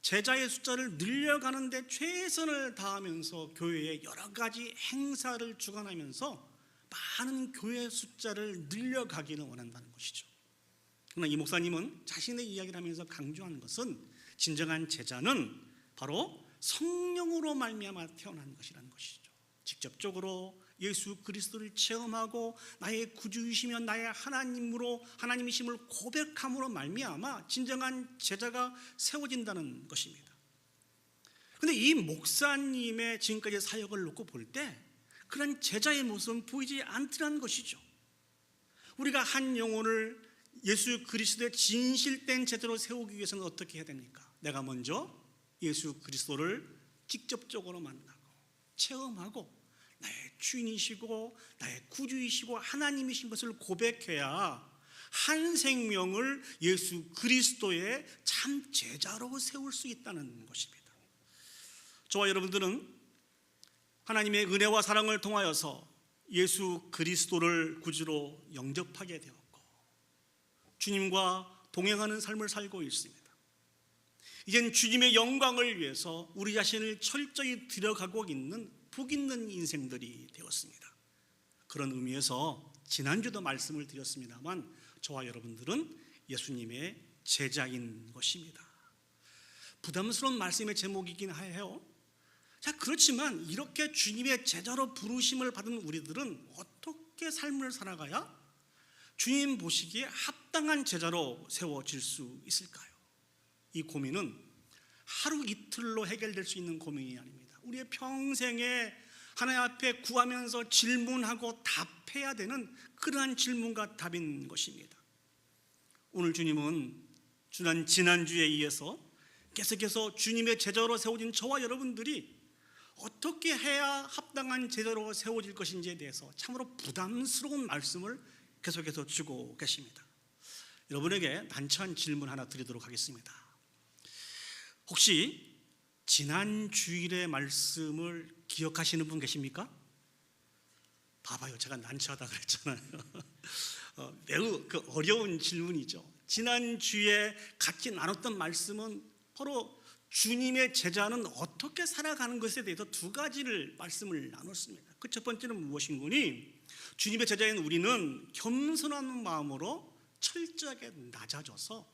제자의 숫자를 늘려가는 데 최선을 다하면서 교회에 여러 가지 행사를 주관하면서 많은 교회 숫자를 늘려가기를 원한다는 것이죠. 그러나 이 목사님은 자신의 이야기를 하면서 강조하는 것은 진정한 제자는 바로 성령으로 말미암아 태어난 것이라는 것이죠. 직접적으로 예수 그리스도를 체험하고 나의 구주이시며 나의 하나님이심을 고백함으로 말미암아 진정한 제자가 세워진다는 것입니다. 그런데 이 목사님의 지금까지 사역을 놓고 볼 때 그런 제자의 모습은 보이지 않더라는 것이죠. 우리가 한 영혼을 예수 그리스도의 진실된 제자로 세우기 위해서는 어떻게 해야 됩니까? 내가 먼저 예수 그리스도를 직접적으로 만나고 체험하고 나의 주인이시고 나의 구주이시고 하나님이신 것을 고백해야 한 생명을 예수 그리스도의 참 제자로 세울 수 있다는 것입니다. 저와 여러분들은 하나님의 은혜와 사랑을 통하여서 예수 그리스도를 구주로 영접하게 되었고 주님과 동행하는 삶을 살고 있습니다. 이젠 주님의 영광을 위해서 우리 자신을 철저히 들여가고 있는 복 있는 인생들이 되었습니다. 그런 의미에서 지난주도 말씀을 드렸습니다만 저와 여러분들은 예수님의 제자인 것입니다. 부담스러운 말씀의 제목이긴 해요. 자, 그렇지만 이렇게 주님의 제자로 부르심을 받은 우리들은 어떻게 삶을 살아가야 주님 보시기에 합당한 제자로 세워질 수 있을까요? 이 고민은 하루 이틀로 해결될 수 있는 고민이 아닙니다. 우리의 평생에 하나님 앞에 구하면서 질문하고 답해야 되는 그러한 질문과 답인 것입니다. 오늘 주님은 지난주에 이어서 계속해서 주님의 제자로 세워진 저와 여러분들이 어떻게 해야 합당한 제자로 세워질 것인지에 대해서 참으로 부담스러운 말씀을 계속해서 주고 계십니다. 여러분에게 난처한 질문 하나 드리도록 하겠습니다. 혹시 지난 주일의 말씀을 기억하시는 분 계십니까? 봐봐요, 제가 난처하다 그랬잖아요. 매우 어려운 질문이죠. 지난 주에 같이 나눴던 말씀은 바로 주님의 제자는 어떻게 살아가는 것에 대해서 두 가지를 말씀을 나눴습니다. 그 첫 번째는 무엇인고니 주님의 제자인 우리는 겸손한 마음으로 철저하게 낮아져서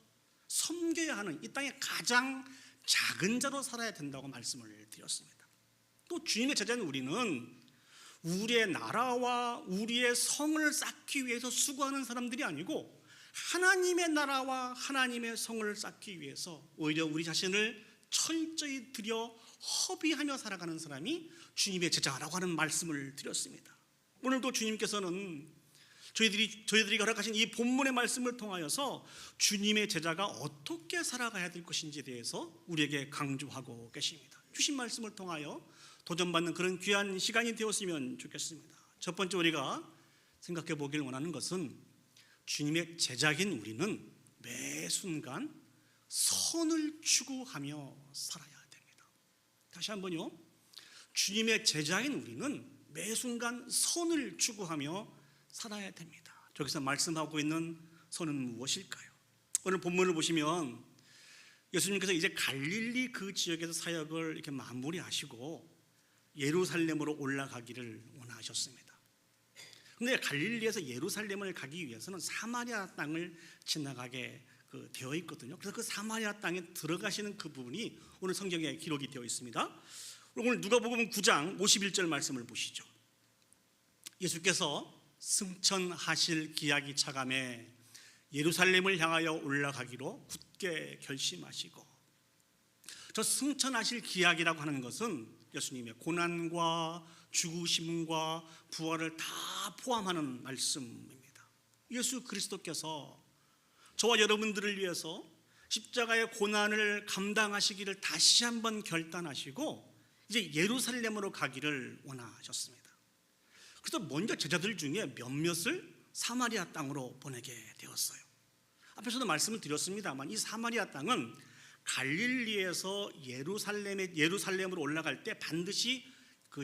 섬겨야 하는 이 땅의 가장 작은 자로 살아야 된다고 말씀을 드렸습니다. 또 주님의 제자인 우리는 우리의 나라와 우리의 성을 쌓기 위해서 수고하는 사람들이 아니고 하나님의 나라와 하나님의 성을 쌓기 위해서 오히려 우리 자신을 철저히 들여 허비하며 살아가는 사람이 주님의 제자라고 하는 말씀을 드렸습니다. 오늘도 주님께서는 저희들이 허락하신 이 본문의 말씀을 통하여서 주님의 제자가 어떻게 살아가야 될 것인지에 대해서 우리에게 강조하고 계십니다. 주신 말씀을 통하여 도전받는 그런 귀한 시간이 되었으면 좋겠습니다. 첫 번째 우리가 생각해 보길 원하는 것은 주님의 제자인 우리는 매 순간 선을 추구하며 살아야 됩니다. 다시 한번요. 주님의 제자인 우리는 매 순간 선을 추구하며 살아야 됩니다. 저기서 말씀하고 있는 선은 무엇일까요? 오늘 본문을 보시면 예수님께서 이제 갈릴리 그 지역에서 사역을 이렇게 마무리하시고 예루살렘으로 올라가기를 원하셨습니다. 그런데 갈릴리에서 예루살렘을 가기 위해서는 사마리아 땅을 지나가게 되어 있거든요. 그래서 그 사마리아 땅에 들어가시는 그 부분이 오늘 성경에 기록이 되어 있습니다. 오늘 누가복음 9장 51절 말씀을 보시죠. 예수께서 승천하실 기약이 차감해 예루살렘을 향하여 올라가기로 굳게 결심하시고, 저 승천하실 기약이라고 하는 것은 예수님의 고난과 죽으심과 부활을 다 포함하는 말씀입니다. 예수 그리스도께서 저와 여러분들을 위해서 십자가의 고난을 감당하시기를 다시 한번 결단하시고 이제 예루살렘으로 가기를 원하셨습니다. 그래서 먼저 제자들 중에 몇몇을 사마리아 땅으로 보내게 되었어요. 앞에서도 말씀을 드렸습니다만 이 사마리아 땅은 갈릴리에서 예루살렘으로 올라갈 때 반드시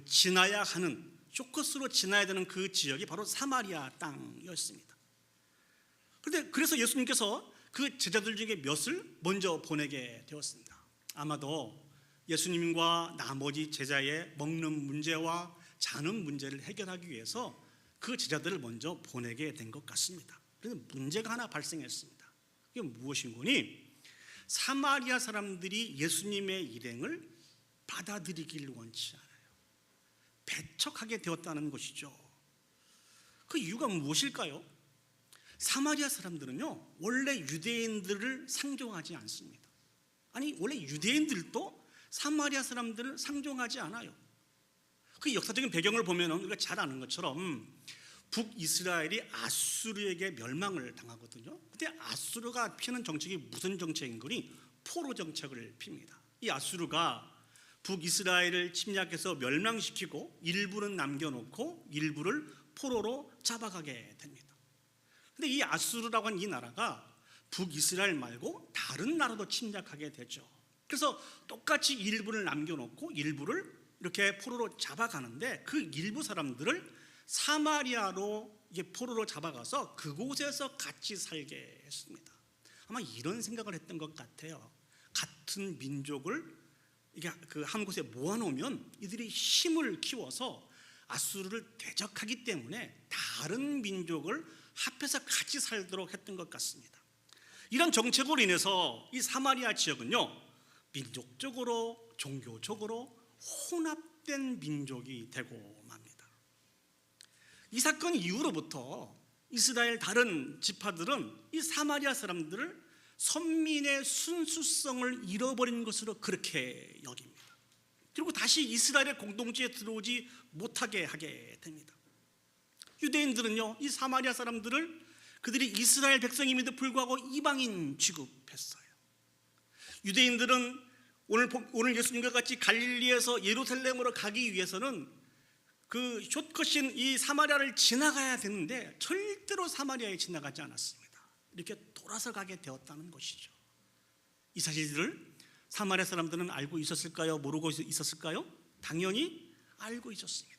지나야 하는, 쇼커스로 지나야 되는 그 지역이 바로 사마리아 땅이었습니다. 그런데 그래서 예수님께서 그 제자들 중에 몇을 먼저 보내게 되었습니다. 아마도 예수님과 나머지 제자의 먹는 문제와 자는 문제를 해결하기 위해서 그 제자들을 먼저 보내게 된 것 같습니다. 그런데 문제가 하나 발생했습니다. 그게 무엇인고니 사마리아 사람들이 예수님의 일행을 받아들이길 원치 않아요. 배척하게 되었다는 것이죠. 그 이유가 무엇일까요? 사마리아 사람들은요, 원래 유대인들을 상종하지 않습니다. 아니, 원래 유대인들도 사마리아 사람들을 상종하지 않아요. 그 역사적인 배경을 보면 우리가 잘 아는 것처럼 북이스라엘이 아수르에게 멸망을 당하거든요. 그때 아수르가 피는 정책이 무슨 정책인 거니? 포로 정책을 핍니다. 이 아수르가 북이스라엘을 침략해서 멸망시키고 일부는 남겨놓고 일부를 포로로 잡아가게 됩니다. 근데 이 아수르라고 하는 이 나라가 북이스라엘 말고 다른 나라도 침략하게 되죠. 그래서 똑같이 일부를 남겨놓고 일부를 이렇게 포로로 잡아가는데 그 일부 사람들을 사마리아로 이게 포로로 잡아가서 그곳에서 같이 살게 했습니다. 아마 이런 생각을 했던 것 같아요. 같은 민족을 이게 그 한 곳에 모아놓으면 이들이 힘을 키워서 아수르를 대적하기 때문에 다른 민족을 합해서 같이 살도록 했던 것 같습니다. 이런 정책으로 인해서 이 사마리아 지역은요, 민족적으로 종교적으로 혼합된 민족이 되고 맙니다. 이 사건 이후로부터 이스라엘 다른 지파들은 이 사마리아 사람들을 선민의 순수성을 잃어버린 것으로 그렇게 여깁니다. 그리고 다시 이스라엘의 공동체에 들어오지 못하게 하게 됩니다. 유대인들은요, 이 사마리아 사람들을 그들이 이스라엘 백성임에도 불구하고 이방인 취급했어요. 유대인들은 오늘 예수님과 같이 갈릴리에서 예루살렘으로 가기 위해서는 그 숏컷인 이 사마리아를 지나가야 되는데 절대로 사마리아에 지나가지 않았습니다. 이렇게 돌아서 가게 되었다는 것이죠. 이 사실들을 사마리아 사람들은 알고 있었을까요? 모르고 있었을까요? 당연히 알고 있었습니다.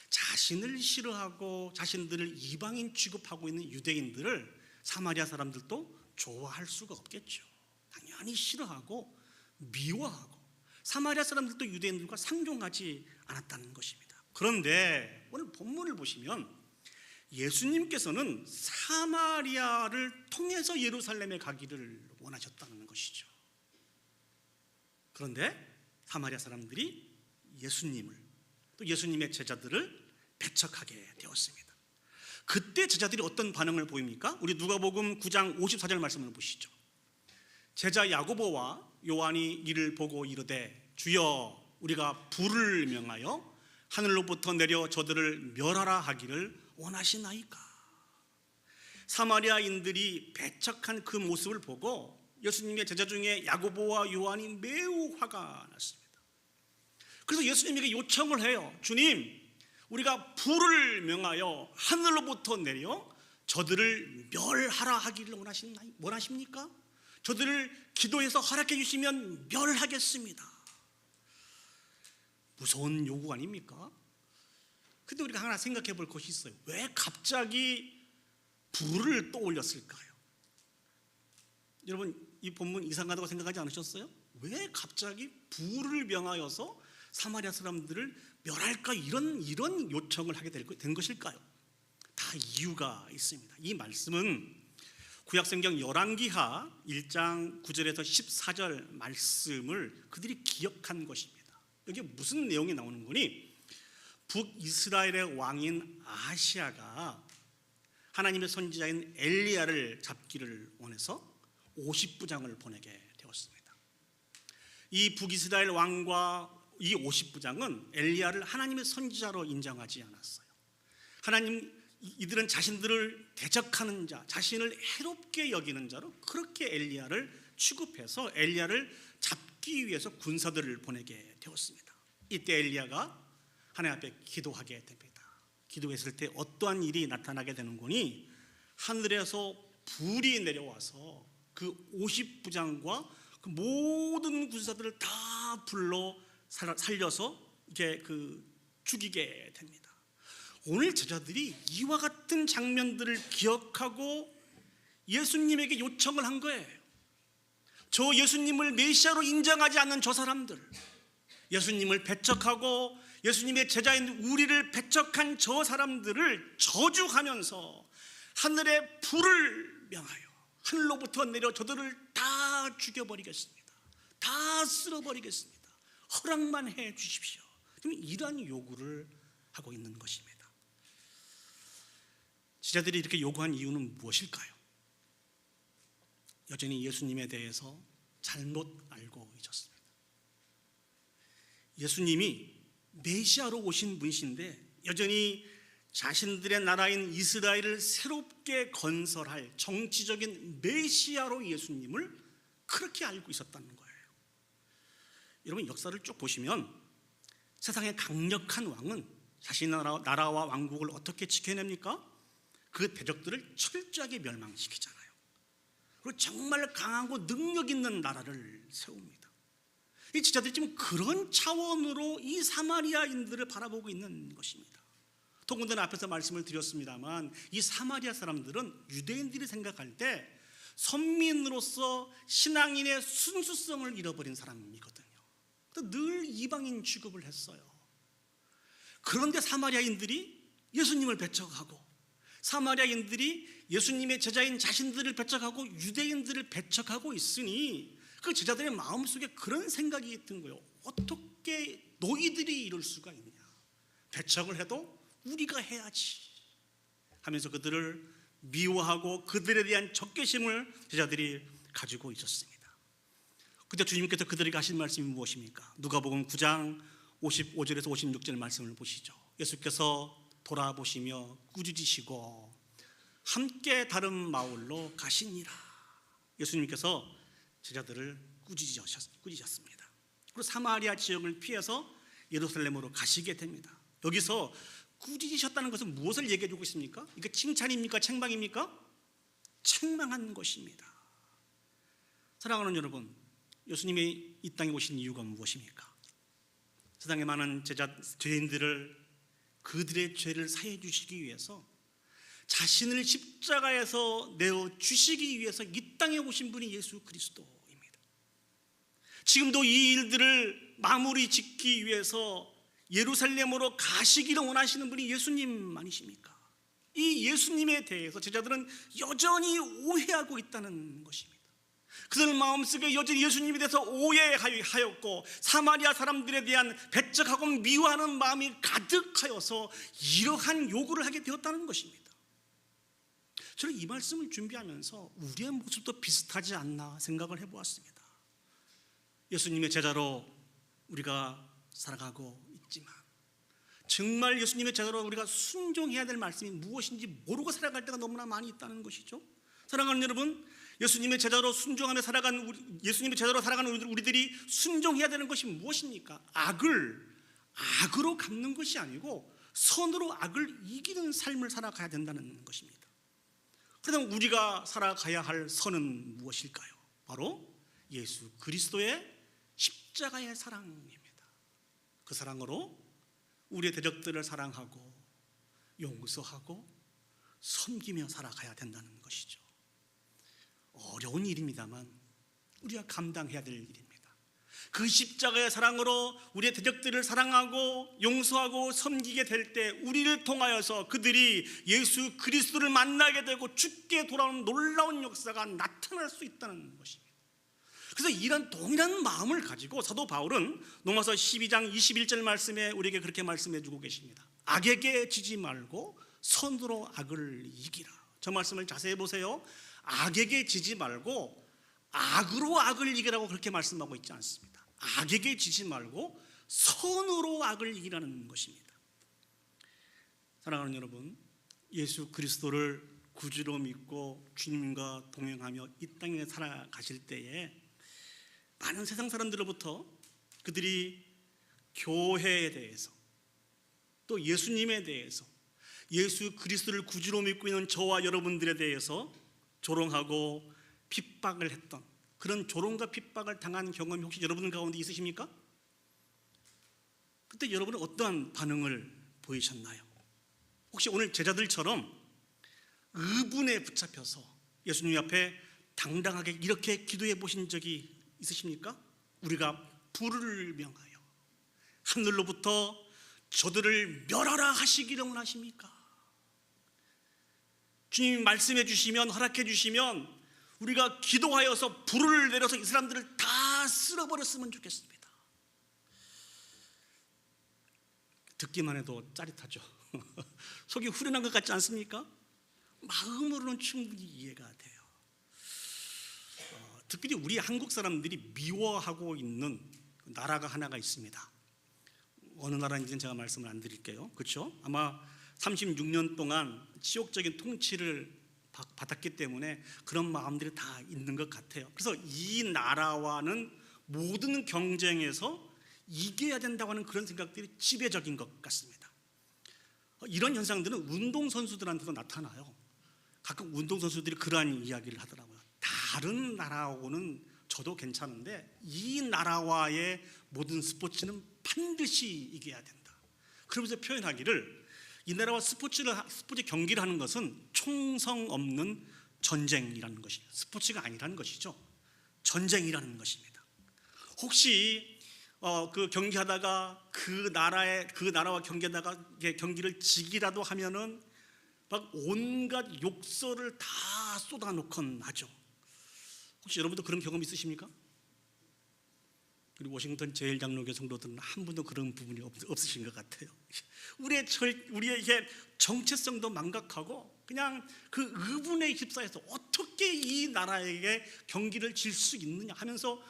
자신을 싫어하고 자신들을 이방인 취급하고 있는 유대인들을 사마리아 사람들도 좋아할 수가 없겠죠. 당연히 싫어하고 미워하고 사마리아 사람들도 유대인들과 상종하지 않았다는 것입니다. 그런데 오늘 본문을 보시면 예수님께서는 사마리아를 통해서 예루살렘에 가기를 원하셨다는 것이죠. 그런데 사마리아 사람들이 예수님을 또 예수님의 제자들을 배척하게 되었습니다. 그때 제자들이 어떤 반응을 보입니까? 우리 누가복음 9장 54절 말씀을 보시죠. 제자 야고보와 요한이 이를 보고 이르되 주여 우리가 불을 명하여 하늘로부터 내려 저들을 멸하라 하기를 원하시나이까? 사마리아인들이 배척한 그 모습을 보고 예수님의 제자 중에 야고보와 요한이 매우 화가 났습니다. 그래서 예수님에게 요청을 해요. 주님, 우리가 불을 명하여 하늘로부터 내려 저들을 멸하라 하기를 원하십니까? 저들을 기도해서 허락해 주시면 멸하겠습니다. 무서운 요구 아닙니까? 근데 우리가 하나 생각해 볼 것이 있어요. 왜 갑자기 불을 떠올렸을까요? 여러분, 이 본문 이상하다고 생각하지 않으셨어요? 왜 갑자기 불을 명하여서 사마리아 사람들을 멸할까 이런 요청을 하게 된 것일까요? 다 이유가 있습니다. 이 말씀은 구약성경 열왕기하 1장 9절에서 14절 말씀을 그들이 기억한 것입니다. 여기 무슨 내용이 나오는 거니? 북이스라엘의 왕인 아하시아가 하나님의 선지자인 엘리야를 잡기를 원해서 50부장을 보내게 되었습니다. 이 북이스라엘 왕과 이 50부장은 엘리야를 하나님의 선지자로 인정하지 않았어요. 이들은 자신들을 대적하는 자, 자신을 해롭게 여기는 자로 그렇게 엘리야를 취급해서 엘리야를 잡기 위해서 군사들을 보내게 되었습니다. 이때 엘리야가 하나님 앞에 기도하게 됩니다. 기도했을 때 어떠한 일이 나타나게 되는 거니? 하늘에서 불이 내려와서 그 50부장과 그 모든 군사들을 다 불러 살려서 이게 죽이게 됩니다. 오늘 제자들이 이와 같은 장면들을 기억하고 예수님에게 요청을 한 거예요. 저 예수님을 메시아로 인정하지 않는 저 사람들, 예수님을 배척하고 예수님의 제자인 우리를 배척한 저 사람들을 저주하면서 하늘에 불을 명하여 하늘로부터 내려 저들을 다 죽여버리겠습니다. 다 쓸어버리겠습니다. 허락만 해 주십시오. 지금 이러한 요구를 하고 있는 것입니다. 제자들이 이렇게 요구한 이유는 무엇일까요? 여전히 예수님에 대해서 잘못 알고 있었습니다. 예수님이 메시아로 오신 분이신데 여전히 자신들의 나라인 이스라엘을 새롭게 건설할 정치적인 메시아로 예수님을 그렇게 알고 있었다는 거예요. 여러분, 역사를 쭉 보시면 세상의 강력한 왕은 자신의 나라와 왕국을 어떻게 지켜냅니까? 그 대적들을 철저하게 멸망시키잖아요. 그리고 정말 강하고 능력 있는 나라를 세웁니다. 이 제자들이 지금 그런 차원으로 이 사마리아인들을 바라보고 있는 것입니다. 더군다나 앞에서 말씀을 드렸습니다만 이 사마리아 사람들은 유대인들이 생각할 때 선민으로서 신앙인의 순수성을 잃어버린 사람이거든요. 늘 이방인 취급을 했어요. 그런데 사마리아인들이 예수님을 배척하고 사마리아인들이 예수님의 제자인 자신들을 배척하고 유대인들을 배척하고 있으니 그 제자들의 마음속에 그런 생각이 든 거예요. 어떻게 너희들이 이럴 수가 있냐? 배척을 해도 우리가 해야지 하면서 그들을 미워하고 그들에 대한 적개심을 제자들이 가지고 있었습니다. 그때 주님께서 그들에게 하신 말씀이 무엇입니까? 누가복음 9장 55절에서 56절 말씀을 보시죠. 예수께서 돌아보시며 꾸짖으시고 함께 다른 마을로 가시니라. 예수님께서 제자들을 꾸짖으셨습니다. 그리고 사마리아 지역을 피해서 예루살렘으로 가시게 됩니다. 여기서 꾸짖으셨다는 것은 무엇을 얘기해 주고 있습니까? 이게 칭찬입니까? 책망입니까? 책망한 것입니다. 사랑하는 여러분, 예수님이 이 땅에 오신 이유가 무엇입니까? 세상에 많은 죄인들을 그들의 죄를 사해 주시기 위해서 자신을 십자가에서 내어 주시기 위해서 이 땅에 오신 분이 예수 그리스도입니다. 지금도 이 일들을 마무리 짓기 위해서 예루살렘으로 가시기를 원하시는 분이 예수님 아니십니까? 이 예수님에 대해서 제자들은 여전히 오해하고 있다는 것입니다. 그들 마음속에 여전히 예수님에 대해서 오해하였고 사마리아 사람들에 대한 배척하고 미워하는 마음이 가득하여서 이러한 요구를 하게 되었다는 것입니다. 저는 이 말씀을 준비하면서 우리의 모습도 비슷하지 않나 생각을 해보았습니다. 예수님의 제자로 우리가 살아가고 있지만 정말 예수님의 제자로 우리가 순종해야 될 말씀이 무엇인지 모르고 살아갈 때가 너무나 많이 있다는 것이죠. 사랑하는 여러분, 예수님의 제자로 순종하며 예수님의 제자로 살아가는 우리들이 순종해야 되는 것이 무엇입니까? 악으로 갚는 것이 아니고 선으로 악을 이기는 삶을 살아가야 된다는 것입니다. 그럼 우리가 살아가야 할 선은 무엇일까요? 바로 예수 그리스도의 십자가의 사랑입니다. 그 사랑으로 우리의 대적들을 사랑하고 용서하고 섬기며 살아가야 된다는 것이죠. 어려운 일입니다만 우리가 감당해야 될 일입니다. 그 십자가의 사랑으로 우리의 대적들을 사랑하고 용서하고 섬기게 될 때 우리를 통하여서 그들이 예수 그리스도를 만나게 되고 죽게 돌아오는 놀라운 역사가 나타날 수 있다는 것입니다. 그래서 이런 동일한 마음을 가지고 사도 바울은 로마서 12장 21절 말씀에 우리에게 그렇게 말씀해 주고 계십니다. 악에게 지지 말고 선으로 악을 이기라. 저 말씀을 자세히 보세요. 악에게 지지 말고 악으로 악을 이기라고 그렇게 말씀하고 있지 않습니다. 악에게 지지 말고 선으로 악을 이기라는 것입니다. 사랑하는 여러분, 예수 그리스도를 구주로 믿고 주님과 동행하며 이 땅에 살아가실 때에 많은 세상 사람들로부터 그들이 교회에 대해서 또 예수님에 대해서 예수 그리스도를 구주로 믿고 있는 저와 여러분들에 대해서 조롱하고 핍박을 했던 그런 조롱과 핍박을 당한 경험이 혹시 여러분 가운데 있으십니까? 그때 여러분은 어떠한 반응을 보이셨나요? 혹시 오늘 제자들처럼 의분에 붙잡혀서 예수님 앞에 당당하게 이렇게 기도해 보신 적이 있으십니까? 우리가 불을 명하여 하늘로부터 저들을 멸하라 하시기를 원하십니까? 주님이 말씀해 주시면 허락해 주시면 우리가 기도하여서 불을 내려서 이 사람들을 다 쓸어버렸으면 좋겠습니다. 듣기만 해도 짜릿하죠. 속이 후련한 것 같지 않습니까? 마음으로는 충분히 이해가 돼요. 특별히 우리 한국 사람들이 미워하고 있는 나라가 하나가 있습니다. 어느 나라인지는 제가 말씀을 안 드릴게요. 그렇죠? 아마 36년 동안 지옥적인 통치를 받았기 때문에 그런 마음들이 다 있는 것 같아요. 그래서 이 나라와는 모든 경쟁에서 이겨야 된다고 하는 그런 생각들이 지배적인 것 같습니다. 이런 현상들은 운동선수들한테도 나타나요. 가끔 운동선수들이 그러한 이야기를 하더라고요. 다른 나라하고는 저도 괜찮은데 이 나라와의 모든 스포츠는 반드시 이겨야 된다. 그러면서 표현하기를 이 나라와 스포츠 경기를 하는 것은 총성 없는 전쟁이라는 것이에요. 스포츠가 아니라는 것이죠. 전쟁이라는 것입니다. 혹시 그 경기하다가 그 나라와 경기하다가 경기를 지기라도 하면은 막 온갖 욕설을 다 쏟아놓곤 하죠. 혹시 여러분도 그런 경험 있으십니까? 우리 워싱턴 제일장로교 성도들은 한 분도 그런 부분이 없으신 것 같아요. 우리의 이게 정체성도 망각하고 그냥 그 의분에 휩싸여서 어떻게 이 나라에게 경기를 질 수 있느냐 하면서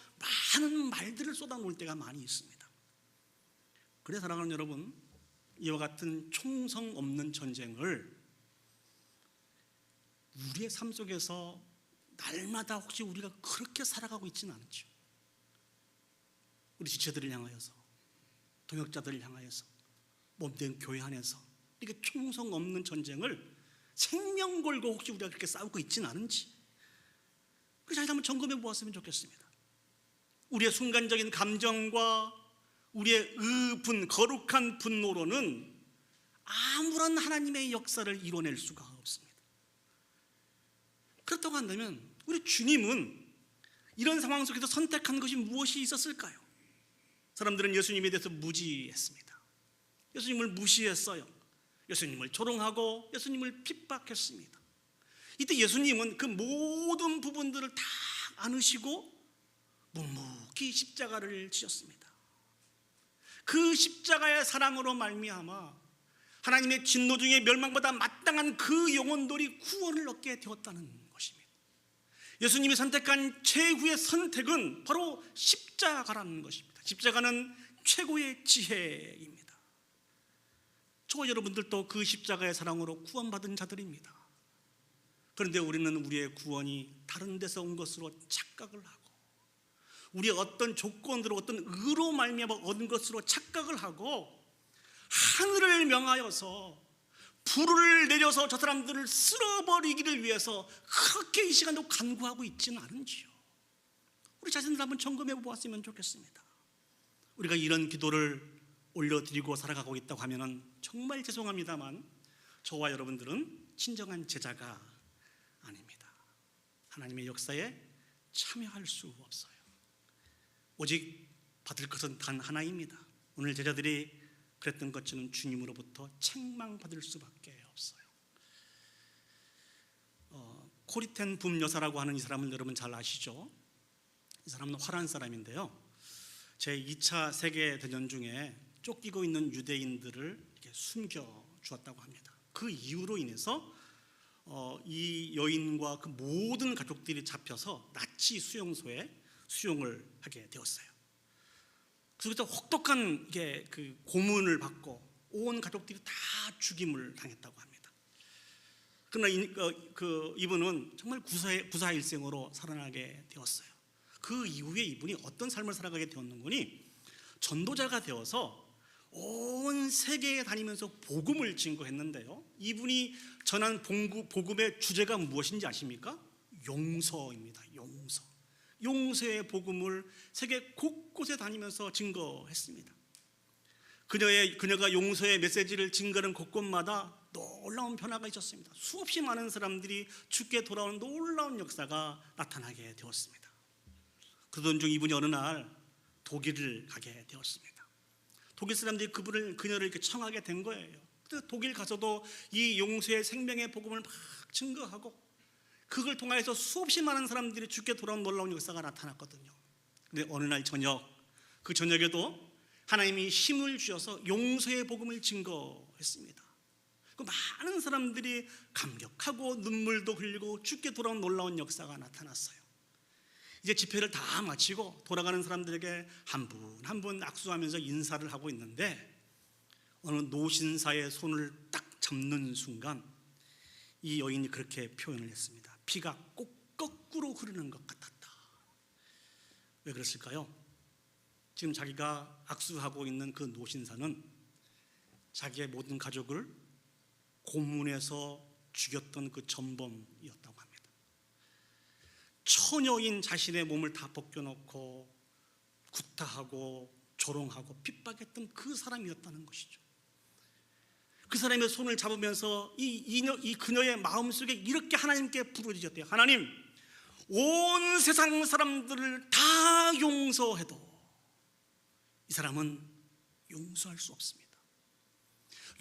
많은 말들을 쏟아놓을 때가 많이 있습니다. 그래서 사랑하는 여러분, 이와 같은 총성 없는 전쟁을 우리의 삶 속에서 날마다 혹시 우리가 그렇게 살아가고 있지는 않죠. 우리 지체들을 향하여서, 동역자들을 향하여서, 몸된 교회 안에서 이렇게 총성 없는 전쟁을 생명 걸고 혹시 우리가 그렇게 싸우고 있지는 않은지 그래서 다시 한번 점검해 보았으면 좋겠습니다. 우리의 순간적인 감정과 우리의 거룩한 분노로는 아무런 하나님의 역사를 이뤄낼 수가 없습니다. 그렇다고 한다면 우리 주님은 이런 상황 속에서 선택한 것이 무엇이 있었을까요? 사람들은 예수님에 대해서 무지했습니다. 예수님을 무시했어요. 예수님을 조롱하고 예수님을 핍박했습니다. 이때 예수님은 그 모든 부분들을 다 안으시고 묵묵히 십자가를 지셨습니다. 그 십자가의 사랑으로 말미암아 하나님의 진노 중에 멸망보다 마땅한 그 영혼들이 구원을 얻게 되었다는 것입니다. 예수님이 선택한 최후의 선택은 바로 십자가라는 것입니다. 십자가는 최고의 지혜입니다. 저와 여러분들도 그 십자가의 사랑으로 구원받은 자들입니다. 그런데 우리는 우리의 구원이 다른 데서 온 것으로 착각을 하고 우리의 어떤 조건으로 어떤 의로 말미암아 얻은 것으로 착각을 하고 하늘을 명하여서 불을 내려서 저 사람들을 쓸어버리기를 위해서 그렇게 이 시간도 간구하고 있지는 않은지요. 우리 자신을 한번 점검해 보았으면 좋겠습니다. 우리가 이런 기도를 올려드리고 살아가고 있다고 하면 정말 죄송합니다만 저와 여러분들은 진정한 제자가 아닙니다. 하나님의 역사에 참여할 수 없어요. 오직 받을 것은 단 하나입니다. 오늘 제자들이 그랬던 것처럼 주님으로부터 책망받을 수밖에 없어요. 코리텐 붐 여사라고 하는 이 사람을 여러분 잘 아시죠? 이 사람은 화란 사람인데요. 제2차 세계대전 중에 쫓기고 있는 유대인들을 이렇게 숨겨 주었다고 합니다. 그 이유로 인해서 이 여인과 그 모든 가족들이 잡혀서 나치 수용소에 수용을 하게 되었어요. 그래서 혹독한 그 고문을 받고 온 가족들이 다 죽임을 당했다고 합니다. 그러나 이분은 정말 구사일생으로 살아나게 되었어요. 그 이후에 이분이 어떤 삶을 살아가게 되었는지 전도자가 되어서 온 세계에 다니면서 복음을 증거했는데요. 이분이 전한 복음의 주제가 무엇인지 아십니까? 용서입니다. 용서의 복음을 세계 곳곳에 다니면서 증거했습니다. 그녀가 용서의 메시지를 증거하는 곳곳마다 놀라운 변화가 있었습니다. 수없이 많은 사람들이 죽게 돌아오는 놀라운 역사가 나타나게 되었습니다. 그러던 중 이분이 어느 날 독일을 가게 되었습니다. 독일 사람들이 그녀를 이렇게 청하게 된 거예요. 독일 가서도 이 용서의 생명의 복음을 막 증거하고 그걸 통해서 수없이 많은 사람들이 죽게 돌아온 놀라운 역사가 나타났거든요. 근데 어느 날 저녁, 그 저녁에도 하나님이 힘을 주셔서 용서의 복음을 증거했습니다. 그 많은 사람들이 감격하고 눈물도 흘리고 죽게 돌아온 놀라운 역사가 나타났어요. 이제 집회를 다 마치고 돌아가는 사람들에게 한 분 한 분 악수하면서 인사를 하고 있는데 어느 노신사의 손을 딱 잡는 순간 이 여인이 그렇게 표현을 했습니다. 피가 꼭 거꾸로 흐르는 것 같았다. 왜 그랬을까요? 지금 자기가 악수하고 있는 그 노신사는 자기의 모든 가족을 고문해서 죽였던 그 전범이었다고 합니다. 처녀인 자신의 몸을 다 벗겨놓고 구타하고 조롱하고 핍박했던 그 사람이었다는 것이죠. 그 사람의 손을 잡으면서 이 그녀의 마음속에 이렇게 하나님께 부르짖었대요. 하나님, 온 세상 사람들을 다 용서해도 이 사람은 용서할 수 없습니다.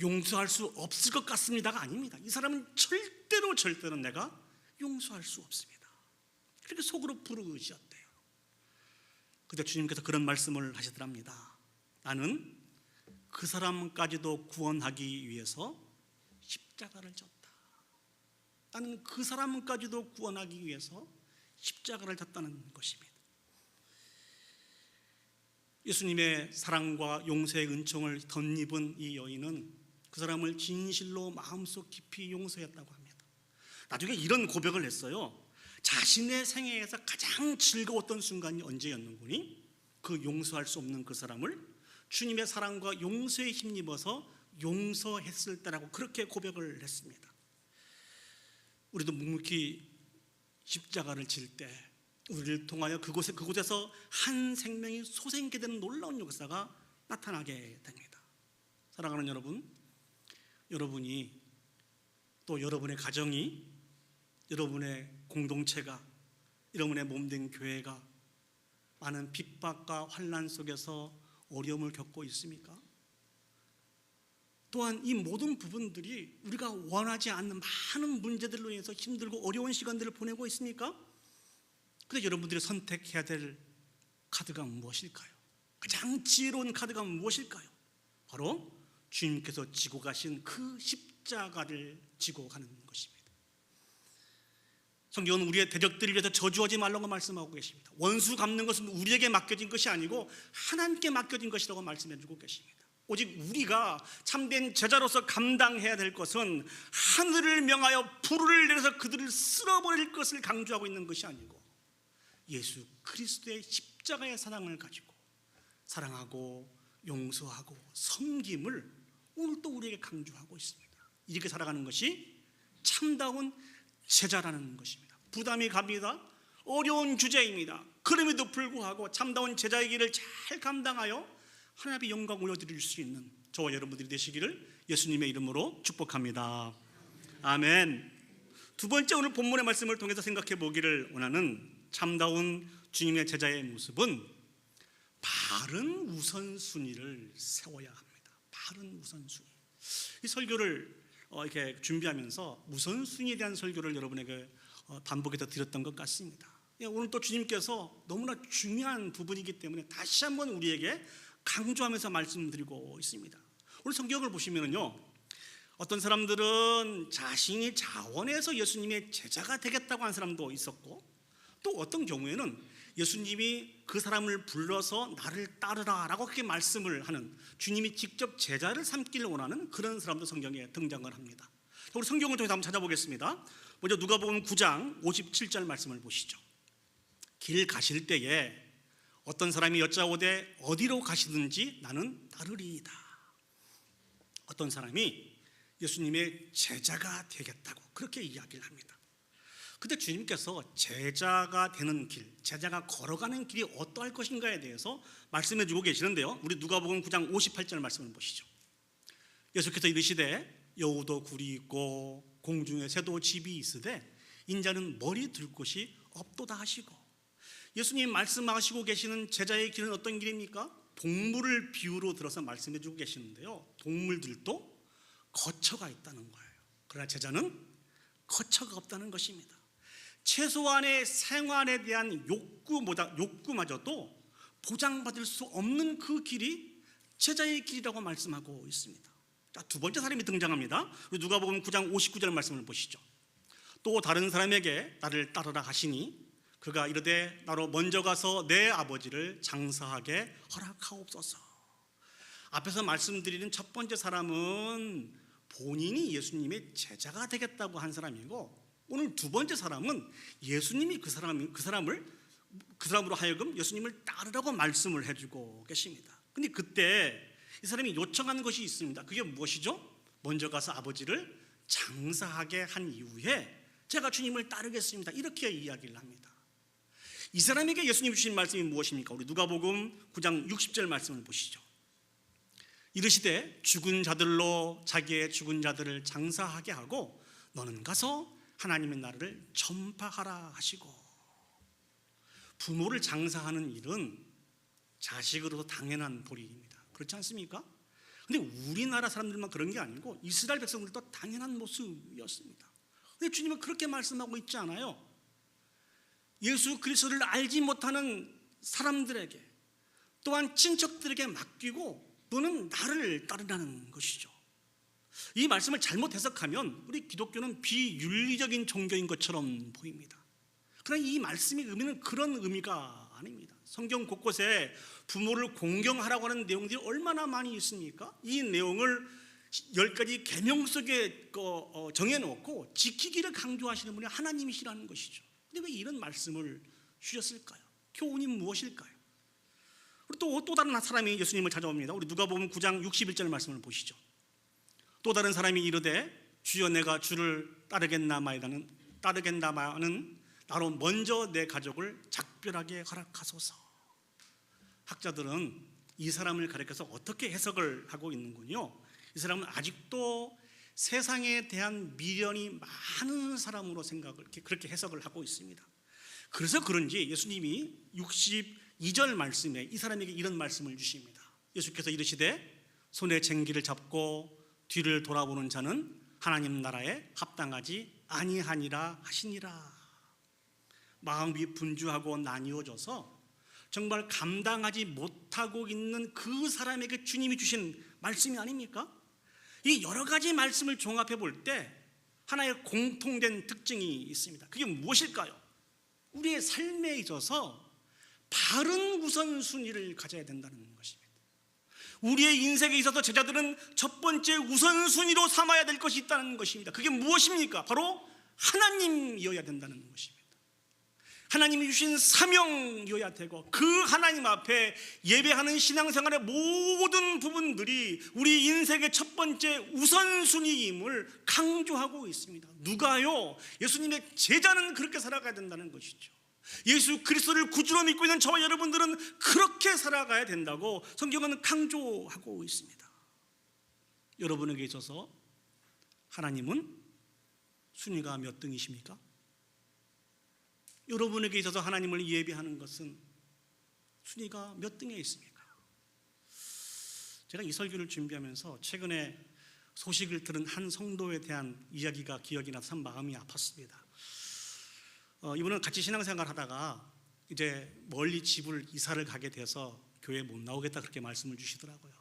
용서할 수 없을 것 같습니다가 아닙니다. 이 사람은 절대로 내가 용서할 수 없습니다. 그렇게 속으로 부르짖었대요. 그때 주님께서 그런 말씀을 하시더랍니다. 나는 그 사람까지도 구원하기 위해서 십자가를 졌다. 나는 그 사람까지도 구원하기 위해서 십자가를 졌다는 것입니다. 예수님의 사랑과 용서의 은총을 덧입은 이 여인은 그 사람을 진실로 마음속 깊이 용서했다고 합니다. 나중에 이런 고백을 했어요. 자신의 생애에서 가장 즐거웠던 순간이 언제였는고니 그 용서할 수 없는 그 사람을 주님의 사랑과 용서에 힘입어서 용서했을 때라고 그렇게 고백을 했습니다. 우리도 묵묵히 십자가를 질 때 우리를 통하여 그곳에서 한 생명이 소생케 되는 놀라운 역사가 나타나게 됩니다. 사랑하는 여러분, 여러분이 또 여러분의 가정이, 여러분의 공동체가, 여러분의 몸된 교회가 많은 핍박과 환난 속에서 어려움을 겪고 있습니까? 또한 이 모든 부분들이 우리가 원하지 않는 많은 문제들로 인해서 힘들고 어려운 시간들을 보내고 있습니까? 그런데 여러분들이 선택해야 될 카드가 무엇일까요? 가장 지혜로운 카드가 무엇일까요? 바로 주님께서 지고 가신 그 십자가를 지고 가는 것입니다. 성경은 우리의 대적들을 위해서 저주하지 말라고 말씀하고 계십니다. 원수 갚는 것은 우리에게 맡겨진 것이 아니고 하나님께 맡겨진 것이라고 말씀해 주고 계십니다. 오직 우리가 참된 제자로서 감당해야 될 것은 하늘을 명하여 불을 내려서 그들을 쓸어버릴 것을 강조하고 있는 것이 아니고 예수 그리스도의 십자가의 사랑을 가지고 사랑하고 용서하고 섬김을 오늘 또 우리에게 강조하고 있습니다. 이렇게 살아가는 것이 참다운 제자라는 것입니다. 부담이 갑니다. 어려운 주제입니다. 그럼에도 불구하고 참다운 제자의 길을 잘 감당하여 하나님의 영광 올려드릴 수 있는 저와 여러분들이 되시기를 예수님의 이름으로 축복합니다. 아멘. 두 번째, 오늘 본문의 말씀을 통해서 생각해 보기를 원하는 참다운 주님의 제자의 모습은 바른 우선순위를 세워야 합니다. 바른 우선순위. 이 설교를 이렇게 준비하면서 우선순위에 대한 설교를 여러분에게 반복해서 드렸던 것 같습니다. 오늘 또 주님께서 너무나 중요한 부분이기 때문에 다시 한번 우리에게 강조하면서 말씀드리고 있습니다. 오늘 성경을 보시면요, 어떤 사람들은 자신이 자원해서 예수님의 제자가 되겠다고 하는 사람도 있었고, 또 어떤 경우에는 예수님이 그 사람을 불러서 나를 따르라 라고 그렇게 말씀을 하는, 주님이 직접 제자를 삼기를 원하는 그런 사람도 성경에 등장을 합니다. 우리 성경을 통해서 한번 찾아보겠습니다. 먼저 누가복음 9장 57절 말씀을 보시죠. 길 가실 때에 어떤 사람이 여짜오되 어디로 가시든지 나는 따르리이다. 어떤 사람이 예수님의 제자가 되겠다고 그렇게 이야기를 합니다. 근데 주님께서 제자가 되는 길, 제자가 걸어가는 길이 어떠할 것인가에 대해서 말씀해 주고 계시는데요, 우리 누가복음 9장 58절 말씀을 보시죠. 예수께서 이르시되 여우도 굴이 있고 공중에 새도 집이 있으되 인자는 머리 둘 곳이 없도다 하시고, 예수님 말씀하시고 계시는 제자의 길은 어떤 길입니까? 동물을 비유로 들어서 말씀해 주고 계시는데요, 동물들도 거처가 있다는 거예요. 그러나 제자는 거처가 없다는 것입니다. 최소한의 생활에 대한 욕구마저도 보장받을 수 없는 그 길이 제자의 길이라고 말씀하고 있습니다. 자, 두 번째 사람이 등장합니다. 우리 누가복음 9장 59절 말씀을 보시죠. 또 다른 사람에게 나를 따르라 하시니 그가 이르되 나로 먼저 가서 내 아버지를 장사하게 허락하옵소서. 앞에서 말씀드리는 첫 번째 사람은 본인이 예수님의 제자가 되겠다고 한 사람이고, 오늘 두 번째 사람은 예수님이 그 사람으로 하여금 예수님을 따르라고 말씀을 해주고 계십니다. 근데 그때 이 사람이 요청하는 것이 있습니다. 그게 무엇이죠? 먼저 가서 아버지를 장사하게 한 이후에 제가 주님을 따르겠습니다. 이렇게 이야기를 합니다. 이 사람에게 예수님 주신 말씀이 무엇입니까? 우리 누가복음 9장 60절 말씀을 보시죠. 이르시되 죽은 자들로 자기의 죽은 자들을 장사하게 하고 너는 가서 하나님의 나라를 전파하라 하시고, 부모를 장사하는 일은 자식으로서 당연한 도리입니다. 그렇지 않습니까? 근데 우리나라 사람들만 그런 게 아니고 이스라엘 백성들도 당연한 모습이었습니다. 근데 주님은 그렇게 말씀하고 있지 않아요. 예수 그리스도를 알지 못하는 사람들에게 또한 친척들에게 맡기고 너는 나를 따르라는 것이죠. 이 말씀을 잘못 해석하면 우리 기독교는 비윤리적인 종교인 것처럼 보입니다. 그러나 이 말씀의 의미는 그런 의미가 아닙니다. 성경 곳곳에 부모를 공경하라고 하는 내용들이 얼마나 많이 있습니까? 이 내용을 10가지 계명 속에 정해놓고 지키기를 강조하시는 분이 하나님이시라는 것이죠. 근데 왜 이런 말씀을 주셨을까요? 교훈이 무엇일까요? 또 다른 사람이 예수님을 찾아옵니다. 우리 누가복음 9장 61절 말씀을 보시죠. 또 다른 사람이 이르되 주여 내가 주를 따르겠나마는 나로 먼저 내 가족을 작별하게 허락하소서. 학자들은 이 사람을 가리켜서 어떻게 해석을 하고 있는군요. 이 사람은 아직도 세상에 대한 미련이 많은 사람으로 그렇게 해석을 하고 있습니다. 그래서 그런지 예수님이 62절 말씀에 이 사람에게 이런 말씀을 주십니다. 예수께서 이르시되 손에 쟁기를 잡고 뒤를 돌아보는 자는 하나님 나라에 합당하지 아니하니라 하시니라. 마음이 분주하고 나뉘어져서 정말 감당하지 못하고 있는 그 사람에게 주님이 주신 말씀이 아닙니까? 이 여러 가지 말씀을 종합해 볼 때 하나의 공통된 특징이 있습니다. 그게 무엇일까요? 우리의 삶에 있어서 바른 우선순위를 가져야 된다는 것입니다. 우리의 인생에 있어서 제자들은 첫 번째 우선순위로 삼아야 될 것이 있다는 것입니다. 그게 무엇입니까? 바로 하나님이어야 된다는 것입니다. 하나님이 주신 사명이어야 되고 그 하나님 앞에 예배하는 신앙생활의 모든 부분들이 우리 인생의 첫 번째 우선순위임을 강조하고 있습니다. 누가요? 예수님의 제자는 그렇게 살아가야 된다는 것이죠. 예수 그리스도를 구주로 믿고 있는 저와 여러분들은 그렇게 살아가야 된다고 성경은 강조하고 있습니다. 여러분에게 있어서 하나님은 순위가 몇 등이십니까? 여러분에게 있어서 하나님을 예배하는 것은 순위가 몇 등에 있습니까? 제가 이 설교를 준비하면서 최근에 소식을 들은 한 성도에 대한 이야기가 기억이 나서 참 마음이 아팠습니다. 이분은 같이 신앙생활 하다가 이제 멀리 집을 이사를 가게 돼서 교회에 못 나오겠다 그렇게 말씀을 주시더라고요.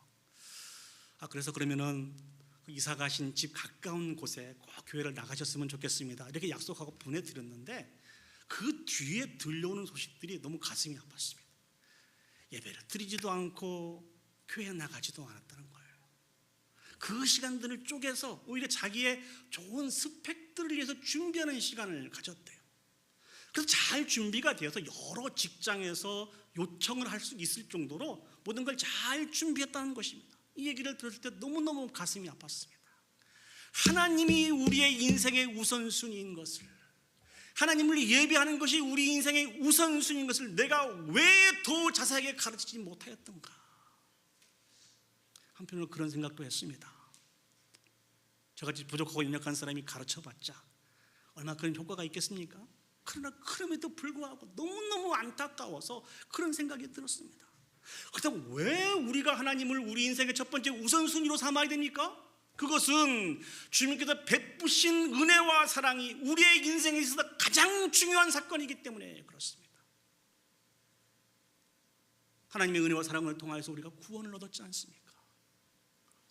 그래서 그러면은 그 이사 가신 집 가까운 곳에 꼭 교회를 나가셨으면 좋겠습니다. 이렇게 약속하고 보내드렸는데 그 뒤에 들려오는 소식들이 너무 가슴이 아팠습니다. 예배를 드리지도 않고 교회에 나가지도 않았다는 거예요. 그 시간들을 쪼개서 오히려 자기의 좋은 스펙들을 위해서 준비하는 시간을 가졌대요. 그래서 잘 준비가 되어서 여러 직장에서 요청을 할 수 있을 정도로 모든 걸 잘 준비했다는 것입니다. 이 얘기를 들었을 때 너무너무 가슴이 아팠습니다. 하나님이 우리의 인생의 우선순위인 것을, 하나님을 예배하는 것이 우리 인생의 우선순위인 것을 내가 왜 더 자세하게 가르치지 못하였던가. 한편으로 그런 생각도 했습니다. 저같이 부족하고 연약한 사람이 가르쳐봤자 얼마나 그런 효과가 있겠습니까? 그러나 그럼에도 불구하고 너무너무 안타까워서 그런 생각이 들었습니다. 그렇다면 왜 우리가 하나님을 우리 인생의 첫 번째 우선순위로 삼아야 됩니까? 그것은 주님께서 베푸신 은혜와 사랑이 우리의 인생에 있어서 가장 중요한 사건이기 때문에 그렇습니다. 하나님의 은혜와 사랑을 통하여서 우리가 구원을 얻었지 않습니까?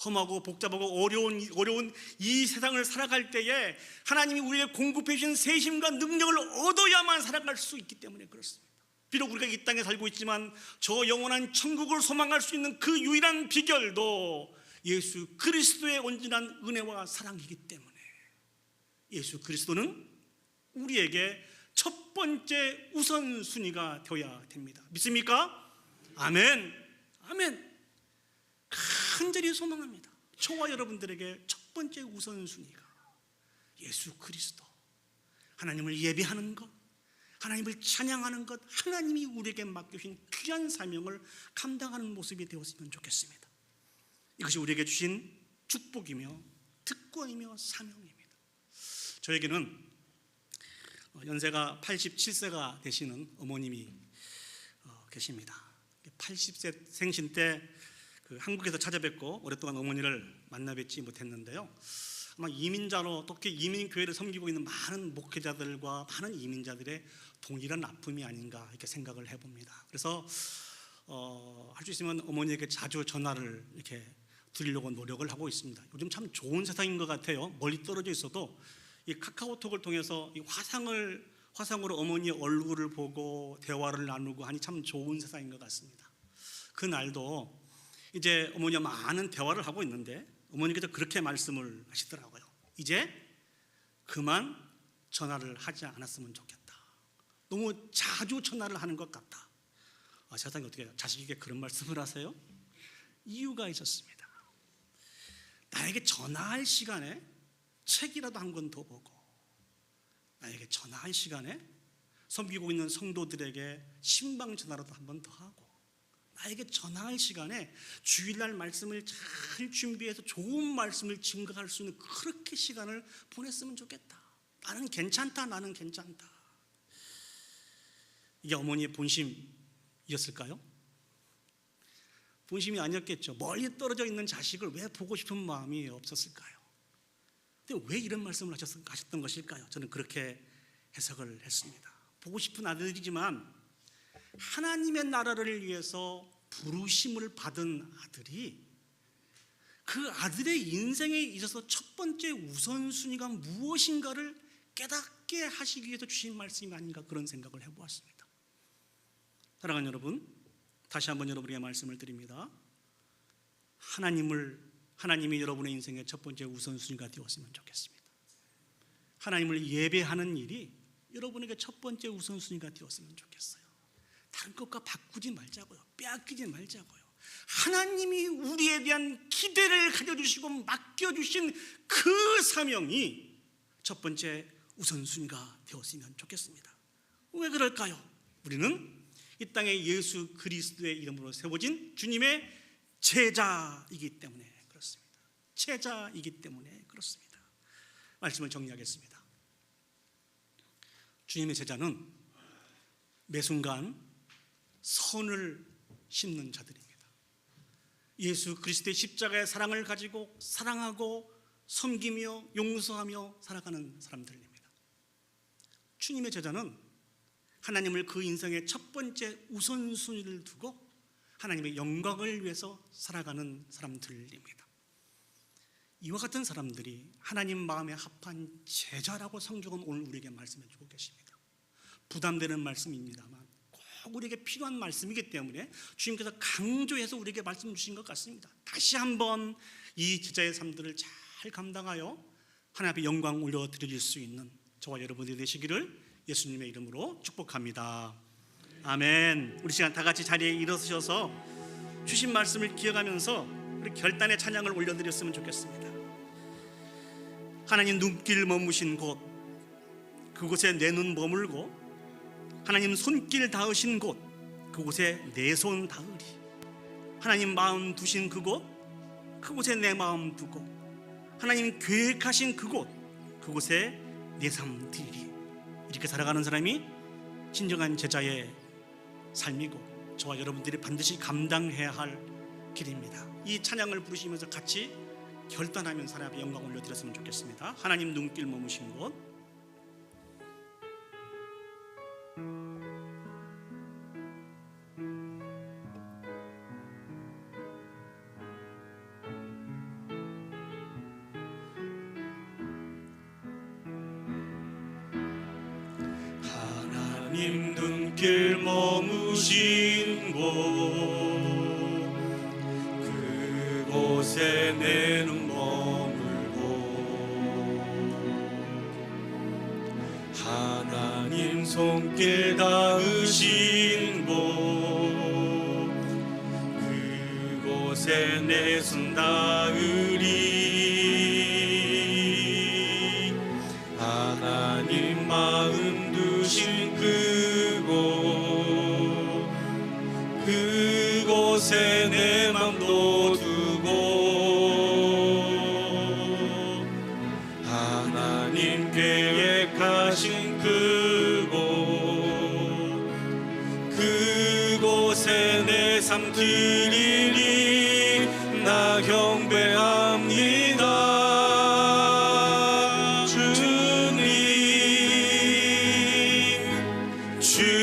험하고 복잡하고 어려운 이 세상을 살아갈 때에 하나님이 우리에게 공급해 주신 세심과 능력을 얻어야만 살아갈 수 있기 때문에 그렇습니다. 비록 우리가 이 땅에 살고 있지만 저 영원한 천국을 소망할 수 있는 그 유일한 비결도 예수 그리스도의 온전한 은혜와 사랑이기 때문에 예수 그리스도는 우리에게 첫 번째 우선순위가 되어야 됩니다. 믿습니까? 아멘. 아멘. 간절히 소망합니다. 저와 여러분들에게 첫 번째 우선순위가 예수 그리스도, 하나님을 예배하는 것, 하나님을 찬양하는 것, 하나님이 우리에게 맡겨주신 귀한 사명을 감당하는 모습이 되었으면 좋겠습니다. 이것이 우리에게 주신 축복이며 특권이며 사명입니다. 저에게는 연세가 87세가 되시는 어머님이 계십니다. 80세 생신 때 한국에서 찾아뵙고 오랫동안 어머니를 만나 뵙지 못했는데요. 아마 이민자로 특히 이민교회를 섬기고 있는 많은 목회자들과 많은 이민자들의 동일한 아픔이 아닌가 이렇게 생각을 해봅니다. 그래서 할 수 있으면 어머니에게 자주 전화를 이렇게 드리려고 노력을 하고 있습니다. 요즘 참 좋은 세상인 것 같아요. 멀리 떨어져 있어도 이 카카오톡을 통해서 이 화상으로 어머니의 얼굴을 보고 대화를 나누고 하니 참 좋은 세상인 것 같습니다. 그날도 이제 어머니와 많은 대화를 하고 있는데 어머니께서 그렇게 말씀을 하시더라고요. 이제 그만 전화를 하지 않았으면 좋겠다. 너무 자주 전화를 하는 것 같다. 세상에 어떻게 자식에게 그런 말씀을 하세요? 이유가 있었습니다. 나에게 전화할 시간에 책이라도 한 권 더 보고, 나에게 전화할 시간에 섬기고 있는 성도들에게 신방 전화라도 한 번 더 하고, 나에게 전화할 시간에 주일날 말씀을 잘 준비해서 좋은 말씀을 증거할 수 있는 그렇게 시간을 보냈으면 좋겠다. 나는 괜찮다. 나는 괜찮다. 이게 어머니의 본심이었을까요? 본심이 아니었겠죠. 멀리 떨어져 있는 자식을 왜 보고 싶은 마음이 없었을까요? 근데 왜 이런 말씀을 하셨던 것일까요? 저는 그렇게 해석을 했습니다. 보고 싶은 아들이지만 하나님의 나라를 위해서 부르심을 받은 아들이 그 아들의 인생에 있어서 첫 번째 우선순위가 무엇인가를 깨닫게 하시기 위해서 주신 말씀이 아닌가 그런 생각을 해보았습니다. 사랑하는 여러분, 다시 한번 여러분에게 말씀을 드립니다. 하나님이 여러분의 인생의 첫 번째 우선순위가 되었으면 좋겠습니다. 하나님을 예배하는 일이 여러분에게 첫 번째 우선순위가 되었으면 좋겠어요. 다른 것과 바꾸지 말자고요. 빼앗기지 말자고요. 하나님이 우리에 대한 기대를 가져주시고 맡겨주신 그 사명이 첫 번째 우선순위가 되었으면 좋겠습니다. 왜 그럴까요? 우리는 이 땅에 예수 그리스도의 이름으로 세워진 주님의 제자이기 때문에 그렇습니다. 제자이기 때문에 그렇습니다. 말씀을 정리하겠습니다. 주님의 제자는 매 순간 선을 심는 자들입니다. 예수 그리스도의 십자가의 사랑을 가지고 사랑하고 섬기며 용서하며 살아가는 사람들입니다. 주님의 제자는 하나님을 그 인생의 첫 번째 우선순위를 두고 하나님의 영광을 위해서 살아가는 사람들입니다. 이와 같은 사람들이 하나님 마음에 합한 제자라고 성경은 오늘 우리에게 말씀해 주고 계십니다. 부담되는 말씀입니다만 꼭 우리에게 필요한 말씀이기 때문에 주님께서 강조해서 우리에게 말씀 주신 것 같습니다. 다시 한번 이 제자의 삶들을 잘 감당하여 하나님 앞에 영광 올려드릴 수 있는 저와 여러분들이 되시기를 예수님의 이름으로 축복합니다. 아멘. 우리 시간 다 같이 자리에 일어서셔서 주신 말씀을 기억하면서 우리 결단의 찬양을 올려드렸으면 좋겠습니다. 하나님 눈길 머무신 곳, 그곳에 내 눈 머물고 하나님 손길 닿으신 곳, 그곳에 내 손 닿으리. 하나님 마음 두신 그곳, 그곳에 내 마음 두고 하나님 계획하신 그곳, 그곳에 내 삶 드리리. 이렇게 살아가는 사람이 진정한 제자의 삶이고 저와 여러분들이 반드시 감당해야 할 길입니다. 이 찬양을 부르시면서 같이 결단하면서 하나님 앞에 영광 올려드렸으면 좋겠습니다. 하나님 눈길 머무신 곳, 하나님 눈길 머무신 곳 그곳에 내 눈 머물고 하나님 손길 닿으신 곳 그곳에 내 손 닿으리 하나님 마음 두신 그곳에 내 맘도 두고 하나님 계획하신 그곳에 내 삶 드리리 나 경배합니다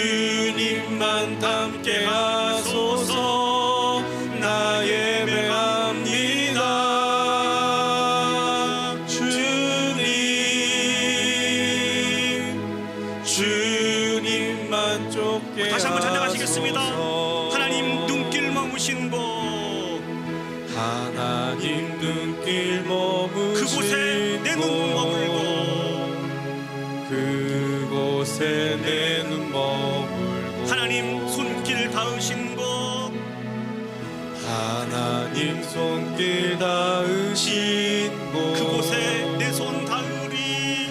주님만 함께 하소서 나 예배합니다 주님만 쫓게 다시 한번 찬양하시겠습니다. 하소서. 하나님 눈길 머무신 곳 하나님 눈길 머무신 그곳에 내 눈 머물고 그곳에 내 눈 머물고 하나님 손길 닿으신 곳 하나님 손길 닿으신 곳 그곳에 내 손 닿으리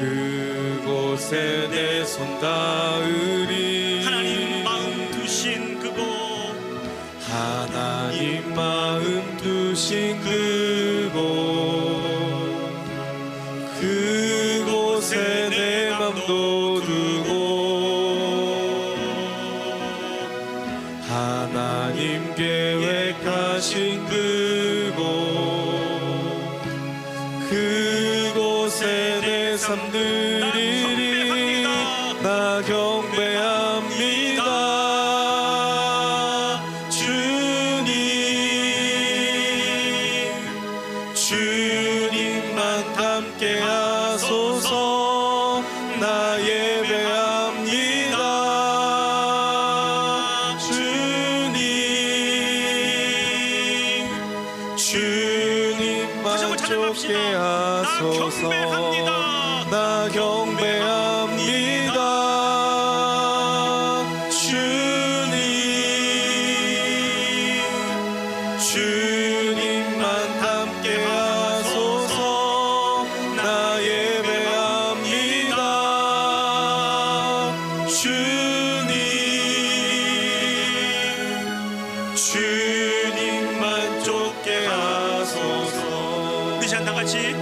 그곳에 내 손 닿으리 하나님 마음 두신 그곳 하나님 마음 두신 그곳에 내 맘도 두고 하나님 계획하신 그곳에 내 삶 드리리 나 경배합니다 주님만 함께 하소서 나 예배합니다 주님만 쫓게 하소서 나 경배합니다 주님만 함께 하소서 나 예배합니다 주님만 쫓게 하소서. 우리 다 같이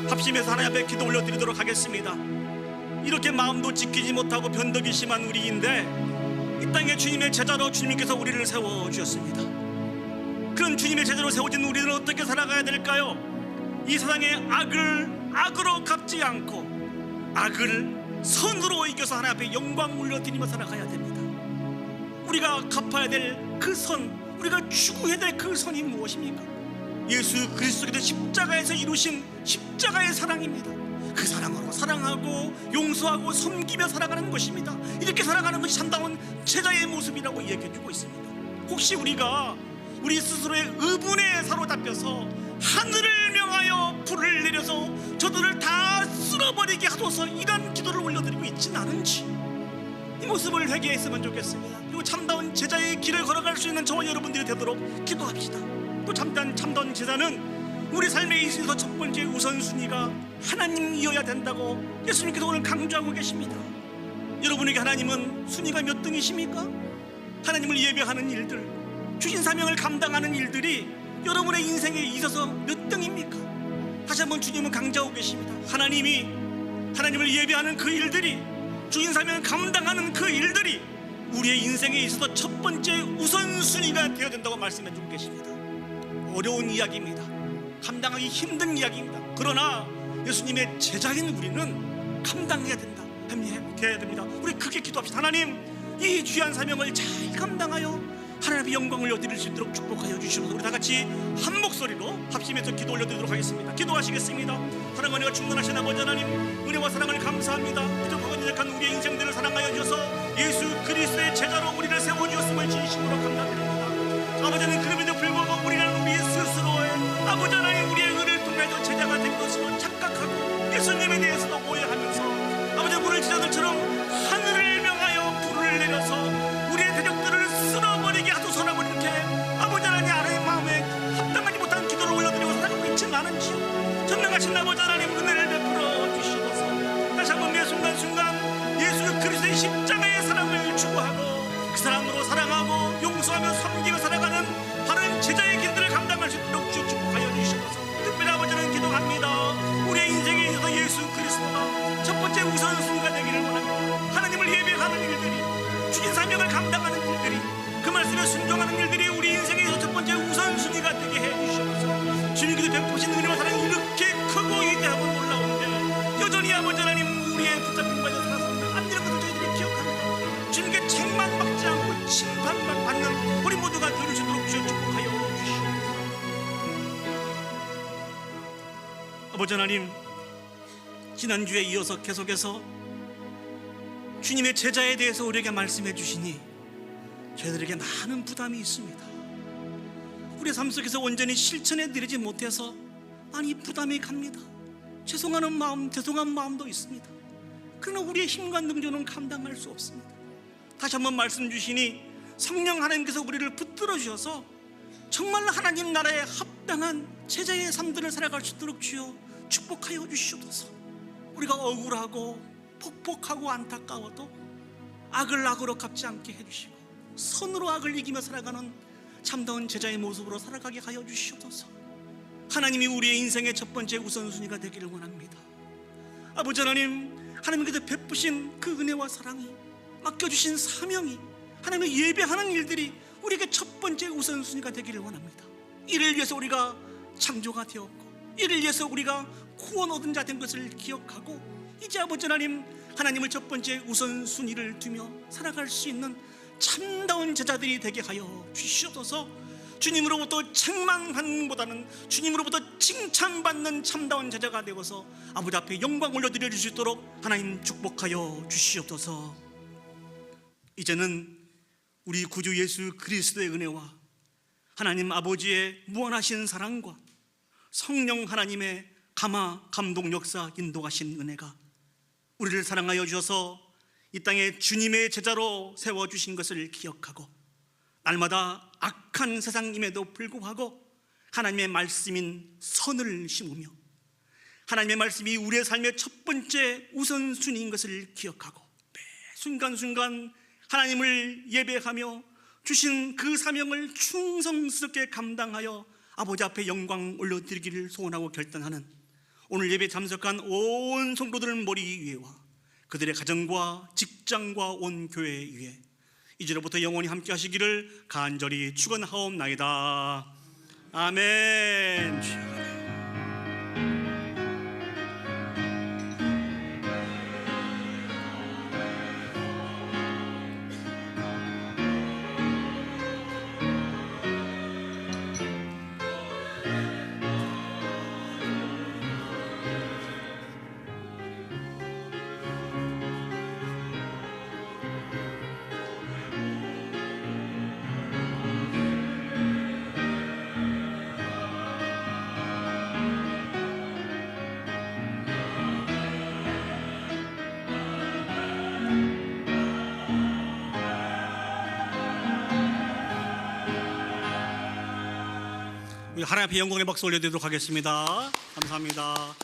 합심해서 하나님 앞에 기도 올려드리도록 하겠습니다. 이렇게 마음도 지키지 못하고 변덕이 심한 우리인데 이 땅에 주님의 제자로 주님께서 우리를 세워주셨습니다. 그런 주님의 제자로 세워진 우리는 어떻게 살아가야 될까요? 이 세상의 악으로 갚지 않고 악을 선으로 이겨서 하나님 앞에 영광 올려드리며 살아가야 됩니다. 우리가 갚아야 될 그 선, 우리가 추구해야 될 그 선이 무엇입니까? 예수 그리스도께서 십자가에서 이루신 십자가의 사랑입니다. 그 사랑으로 사랑하고 용서하고 섬기며 살아가는 것입니다. 이렇게 살아가는 것이 참다운 제자의 모습이라고 얘기해주고 있습니다. 혹시 우리가 우리 스스로의 의분에 사로잡혀서 하늘을 명하여 불을 내려서 저들을 다 쓸어버리게 하소서 이런 기도를 올려드리고 있지는 않은지 이 모습을 회개했으면 좋겠습니다. 그리고 참다운 제자의 길을 걸어갈 수 있는 저와 여러분들이 되도록 기도합시다. 또 참다운 제자는 우리 삶에 있어서 첫 번째 우선순위가 하나님이어야 된다고 예수님께서 오늘 강조하고 계십니다. 여러분에게 하나님은 순위가 몇 등이십니까? 하나님을 예배하는 일들, 주신 사명을 감당하는 일들이 여러분의 인생에 있어서 몇 등입니까? 다시 한번 주님은 강조하고 계십니다. 하나님을 예배하는 그 일들이, 주신 사명을 감당하는 그 일들이 우리의 인생에 있어서 첫 번째 우선순위가 되어야 된다고 말씀해 주고 계십니다. 어려운 이야기입니다. 감당하기 힘든 이야기입니다. 그러나 예수님의 제자인 우리는 감당해야 된다, 해야 됩니다. 우리 크게 기도합시다. 하나님, 이 귀한 사명을 잘 감당하여 하나님의 영광을 얻을 수 있도록 축복하여 주시옵소서. 우리 다 같이 한 목소리로 합심해서 기도 올려드리도록 하겠습니다. 기도하시겠습니다. 사랑하니가 충만하신 아버지 하나님, 은혜와 사랑을 감사합니다. 기도하고 부족한 우리의 인생들을 사랑하여 주셔서 예수 그리스도의 제자로 우리를 세워주셨음을 진심으로 감사드립니다. 아버지 하나님, 그럼에도 불구하고 우리는 우리 스스로의 아버지 하나님 우리의 의를 통해서 제자가 된 것으로 착각하고 예수님에 대해서도 오해하면서 아버지 오늘 제자들처럼 하늘을 명하여 불을 내려서 우리의 대적들을 쓸어버리게 하소서라고 이렇게 아버지 하나님 마음에 합당하지 못한 기도를 올려드리고 살아가고 있지는 않은지요. 전능하신 아버지 하나님 은혜를 베풀어 주시옵소서. 다시 한번 매 순간순간 예수 그리스도의 십자가의 사랑을 추구하고 그 사랑으로 사랑하고 용서하며 섬기며 살아가는 바른 제자의 길들을 감당할 수 있도록 주 축복하여 주시옵소서. 특별히 아버지는 기도합니다. 우리의 인생에 있어서 예수 그리스도가 첫 번째 우선순위가 되기를 원합니다. 하나님을 예배하는 일들이, 주신 사명을 감당하는 일들이, 그 말씀에 순종하는 일들이 우리 인생에 있어서 첫 번째 우선순위가 되게 해 주시옵소서. 주님께서 베푸신 은혜와 사랑이 이렇게 크고 위대하고 놀라운데 여전히 아버지 하나님 우리의 붙잡힌 바에 살아서는 안 되는 것을 저희들이 기억합니다. 주님께 책망받지 않고 심판만 받는 우리 모두가 될 수 있도록 주여 축복하여 주시옵소서. 아버지 하나님, 지난주에 이어서 계속해서 주님의 제자에 대해서 우리에게 말씀해 주시니 저희들에게 많은 부담이 있습니다. 우리의 삶 속에서 온전히 실천해 드리지 못해서 많이 부담이 갑니다. 죄송한 마음도 있습니다. 그러나 우리의 힘과 능력은 감당할 수 없습니다. 다시 한번 말씀 주시니 성령 하나님께서 우리를 붙들어 주셔서 정말 하나님 나라에 합당한 제자의 삶들을 살아갈 수 있도록 주여 축복하여 주시옵소서. 우리가 억울하고 폭폭하고 안타까워도 악을 악으로 갚지 않게 해주시고 선으로 악을 이기며 살아가는 참다운 제자의 모습으로 살아가게 하여 주시옵소서. 하나님이 우리의 인생의 첫 번째 우선순위가 되기를 원합니다. 아버지 하나님, 하나님께서 베푸신 그 은혜와 사랑이, 맡겨주신 사명이, 하나님의 예배하는 일들이 우리에게 첫 번째 우선순위가 되기를 원합니다. 이를 위해서 우리가 창조가 되었고 이를 위해서 우리가 구원 얻은 자 된 것을 기억하고 이제 아버지 하나님, 하나님을 첫 번째 우선순위를 두며 살아갈 수 있는 참다운 제자들이 되게 하여 주시옵소서. 주님으로부터 책망하는보다는 주님으로부터 칭찬받는 참다운 제자가 되어서 아버지 앞에 영광 올려드려 줄 수 있도록 하나님 축복하여 주시옵소서. 이제는 우리 구주 예수 그리스도의 은혜와 하나님 아버지의 무한하신 사랑과 성령 하나님의 감화 감동 역사 인도하신 은혜가 우리를 사랑하여 주셔서 이 땅에 주님의 제자로 세워주신 것을 기억하고 날마다 악한 세상임에도 불구하고 하나님의 말씀인 선을 심으며 하나님의 말씀이 우리의 삶의 첫 번째 우선순위인 것을 기억하고 매 순간순간 하나님을 예배하며 주신 그 사명을 충성스럽게 감당하여 아버지 앞에 영광 올려드리기를 소원하고 결단하는 오늘 예배 참석한 온 성도들 머리 위에와 그들의 가정과 직장과 온 교회 위에 이제로부터 영원히 함께 하시기를 간절히 축원하옵나이다. 아멘. 하나님 앞에 영광의 박수 올려드리도록 하겠습니다. 감사합니다.